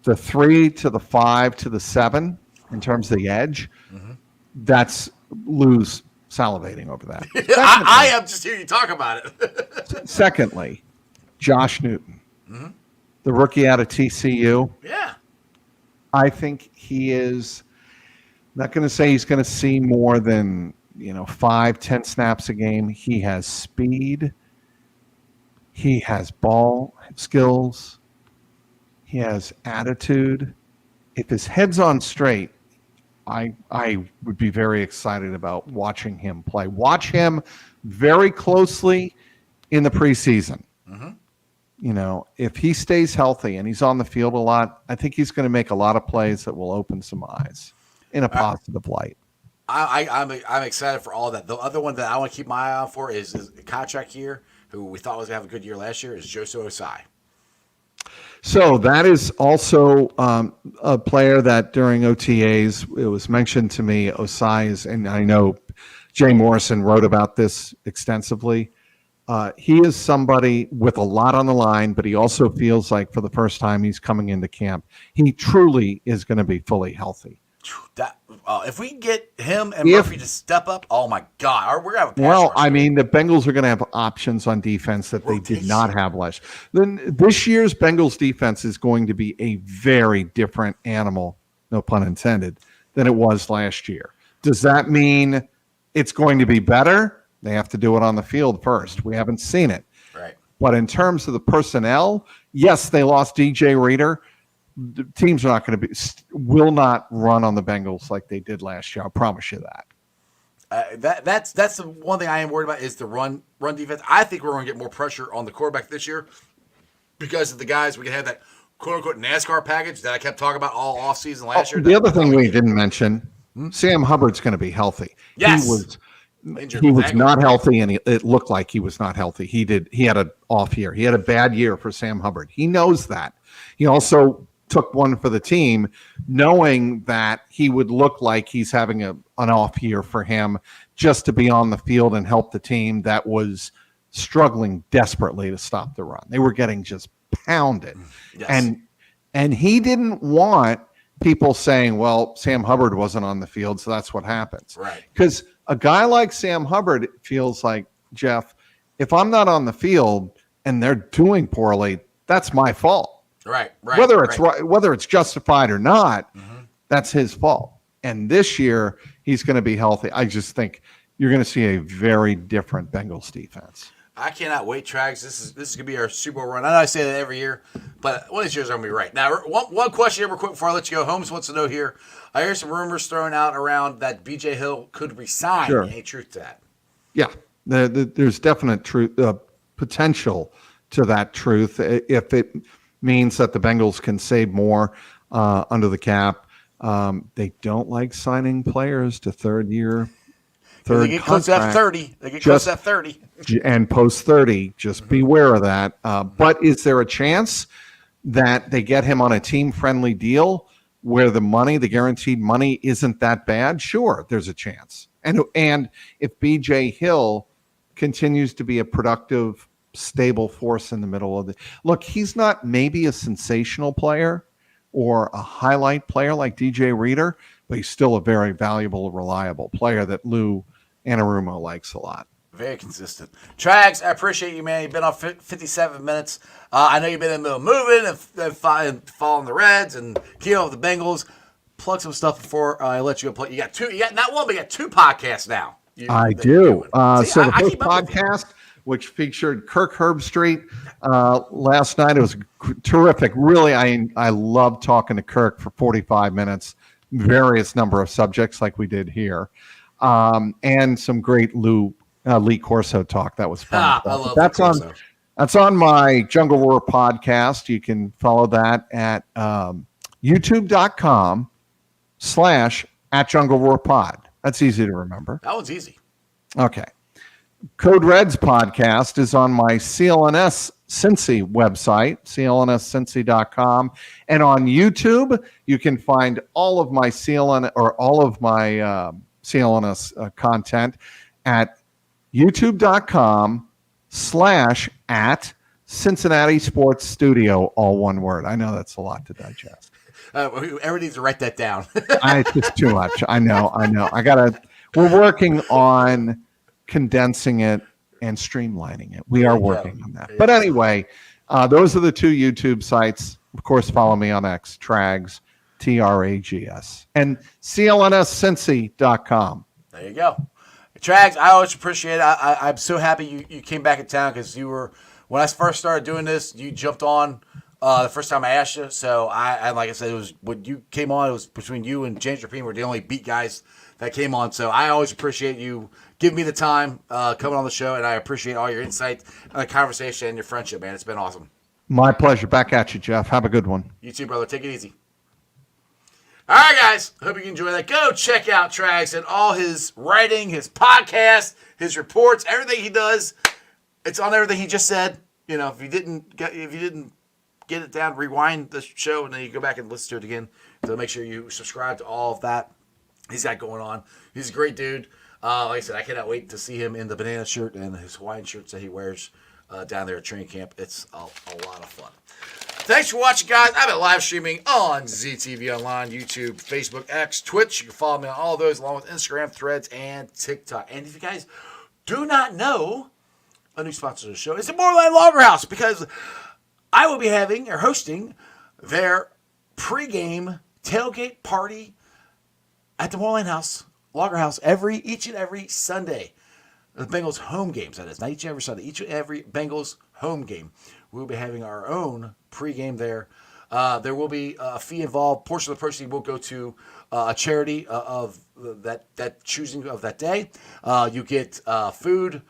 the 3 to the 5 to the 7 in terms of the edge, that's lose salivating over that. I am just hearing you talk about it. Secondly, Josh Newton, the rookie out of TCU. Yeah. I think he is not going to say he's going to see more than 5-10 snaps a game. He has speed. He has ball skills. He has attitude. If his head's on straight, I would be very excited about watching him play. Watch him very closely in the preseason. If he stays healthy and he's on the field a lot, I think he's going to make a lot of plays that will open some eyes in a positive light. I'm excited for all that. The other one that I want to keep my eye on for is a contract year, who we thought was going to have a good year last year, is Joso Osai. So that is also a player that during OTAs, it was mentioned to me, Osai is, and I know Jay Morrison wrote about this extensively. He is somebody with a lot on the line, but he also feels like for the first time he's coming into camp, he truly is going to be fully healthy. If we can get him and Murphy to step up, oh my God, we're going to have a pass rush. I mean, the Bengals are going to have options on defense that they did not have last year. Then this year's Bengals defense is going to be a very different animal, no pun intended, than it was last year. Does that mean it's going to be better? They have to do it on the field first. We haven't seen it. Right. But in terms of the personnel, yes, they lost DJ Reader. The teams are not going to will not run on the Bengals like they did last year. I promise you that. That's the one thing I am worried about is the run defense. I think we're going to get more pressure on the quarterback this year because of the guys. We can have that quote unquote NASCAR package that I kept talking about all offseason last year. The other thing we didn't mention, Sam Hubbard's going to be healthy. Yes. He was injured. He with was ankle. not healthy, and it looked like he was not healthy. He had an off year. He had a bad year for Sam Hubbard. He knows that. He also took one for the team, knowing that he would look like he's having an off year for him, just to be on the field and help the team that was struggling desperately to stop the run. They were getting just pounded. Yes. And he didn't want people saying, well, Sam Hubbard wasn't on the field, so that's what happens. Right. Because a guy like Sam Hubbard feels like, Jeff, if I'm not on the field and they're doing poorly, that's my fault. Right. Whether it's justified or not, that's his fault. And this year, he's going to be healthy. I just think you're going to see a very different Bengals defense. I cannot wait, Trags. This is going to be our Super Bowl run. I know I say that every year, but one of these years I'm going to be right. Now, one question here real quick before I let you go. Holmes wants to know here. I hear some rumors thrown out around that B.J. Hill could resign. Sure. Any truth to that? Yeah, there's definite potential to that truth if it means that the Bengals can save more under the cap. They don't like signing players to third They get close to that 30. They get close to that 30. And post 30. Just beware of that. But is there a chance that they get him on a team-friendly deal where the guaranteed money isn't that bad? Sure, there's a chance. And if B.J. Hill continues to be a productive, stable force in the middle of look, he's not maybe a sensational player or a highlight player like DJ Reader, but he's still a very valuable, reliable player that Lou Anarumo likes a lot. Very consistent. Trags, I appreciate you, man. You've been on 57 minutes. I know you've been in the middle of moving and following the Reds and keeping up with the Bengals. Plug some stuff before I let you go play. You got not one, but you got two podcasts now. I do. So the first keep up with you. podcast, which featured Kirk Herbstreit last night, it was terrific. Really, I love talking to Kirk for 45 minutes, various number of subjects like we did here, and some great Lee Corso talk. That was fun. I love That's on my Jungle Roar podcast. You can follow that at youtube.com/@JungleRoarPod. That's easy to remember. That one's easy. Okay. Code Reds podcast is on my CLNS Cincy website, clnscincy.com. And on YouTube, you can find all of my CLNS content at youtube.com/@Cincinnati Sports Studio, all one word. I know that's a lot to digest. Everybody needs to write that down. It's just too much. I know. We're working on condensing it and streamlining it. We are working on that. But anyway, those are the two YouTube sites. Of course, follow me on X, Trags, Trags, and clnscincy.com. There you go. Trags, I always appreciate it. I'm so happy you came back in town because you were, when I first started doing this, you jumped on the first time I asked you. So I like I said, it was when you came on, it was between you and James Rapine were the only beat guys that came on. So I always appreciate you giving me the time coming on the show, and I appreciate all your insight and the conversation and your friendship, man. It's been awesome. My pleasure. Back at you, Jeff. Have a good one. You too, brother. Take it easy. All right, guys. Hope you enjoy that. Go check out Trags and all his writing, his podcast, his reports, everything he does. It's on everything he just said. You know, if you didn't get it down, rewind the show, and then you go back and listen to it again. So make sure you subscribe to all of that he's got going on. He's a great dude. Like I said, I cannot wait to see him in the banana shirt and his Hawaiian shirts that he wears down there at training camp. It's a lot of fun. Thanks for watching, guys. I've been live streaming on ZTV Online, YouTube, Facebook, X, Twitch. You can follow me on all of those, along with Instagram, Threads, and TikTok. And if you guys do not know, a new sponsor of the show is the Moorline Lager House, because I will be having or hosting their pregame tailgate party at the Moorline Lager House each and every Sunday. The Bengals home games, that is. Not each and every Sunday. Each and every Bengals home game. We'll be having our own pregame there. There will be a fee involved. Portion of the proceeds will go to a charity of that choosing of that day. You get food,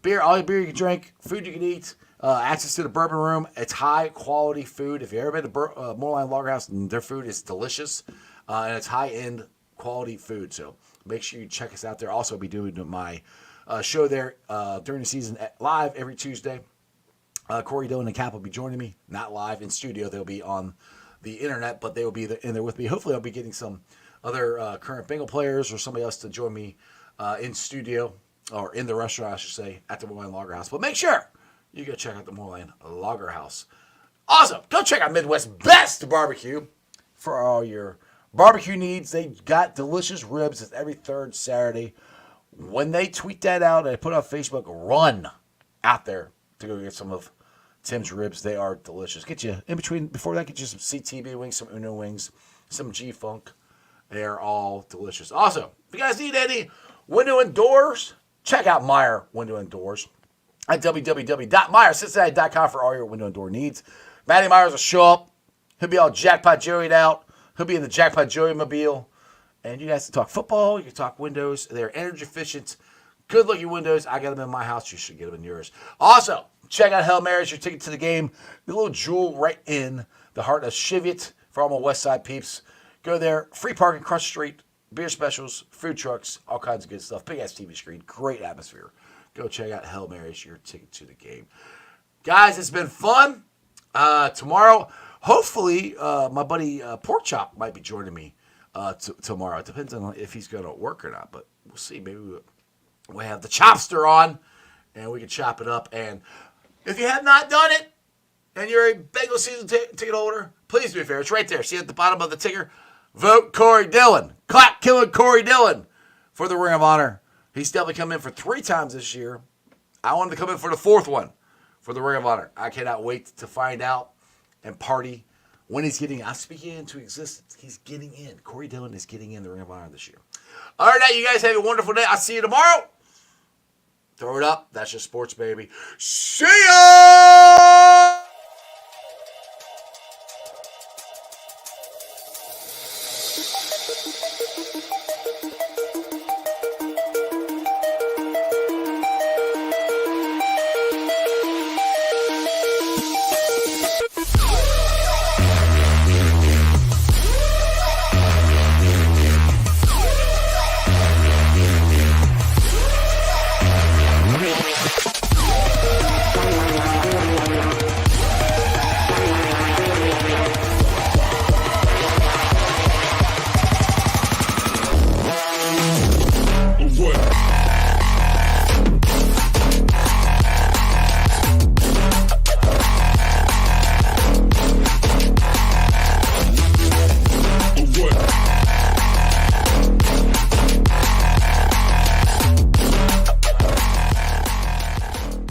beer, all your beer you can drink, food you can eat, access to the bourbon room. It's high quality food. If you've ever been to Moorline Lager House, their food is delicious, and it's high end quality food. So Make sure you check us out there. Also, I'll be doing my show there during the season live every Tuesday. Corey Dillon and Cap will be joining me, not live in studio. They'll be on the internet, but they will be in there with me. Hopefully, I'll be getting some other current Bengal players or somebody else to join me in studio or in the restaurant, I should say, at the Moorland Lager House. But make sure you go check out the Moorland Lager House. Also, go check out Midwest Best Barbecue for all your barbecue needs. They got delicious ribs. It's every third Saturday. When they tweet that out and put it on Facebook, run out there to go get some of Tim's ribs. They are delicious. Get you in between, before that, get you some CTB wings, some Uno wings, some G-Funk. They are all delicious. Also, if you guys need any window and doors, check out Meyer Window and Doors at www.meyercincinnati.com for all your window and door needs. Matty Myers will show up. He'll be all Jackpot Joey'd out. He'll be in the Jackpot Joey mobile. And you guys can talk football. You can talk windows. They're energy efficient, good-looking windows. I got them in my house. You should get them in yours. Also, check out Hail Mary's, your ticket to the game. The little jewel right in the heart of Cheviot for all my West Side peeps. Go there. Free parking across the street. Beer specials, food trucks, all kinds of good stuff. Big-ass TV screen. Great atmosphere. Go check out Hail Mary's, your ticket to the game. Guys, it's been fun. Tomorrow, hopefully, my buddy Pork Chop might be joining me tomorrow. It depends on if he's going to work or not, but we'll see. Maybe we'll have the Chopster on, and we can chop it up. And if you have not done it, and you're a Bengals season ticket holder, please do me a favor. It's right there. See at the bottom of the ticker? Vote Corey Dillon. Clap killing Corey Dillon for the Ring of Honor. He's definitely come in for 3 times this year. I want him to come in for the 4th one for the Ring of Honor. I cannot wait to find out and party when he's getting. I'm speaking into existence. He's getting in. Corey Dillon is getting in the Ring of Honor this year. All right, now you guys have a wonderful day. I'll see you tomorrow. Throw it up. That's just sports, baby. See ya!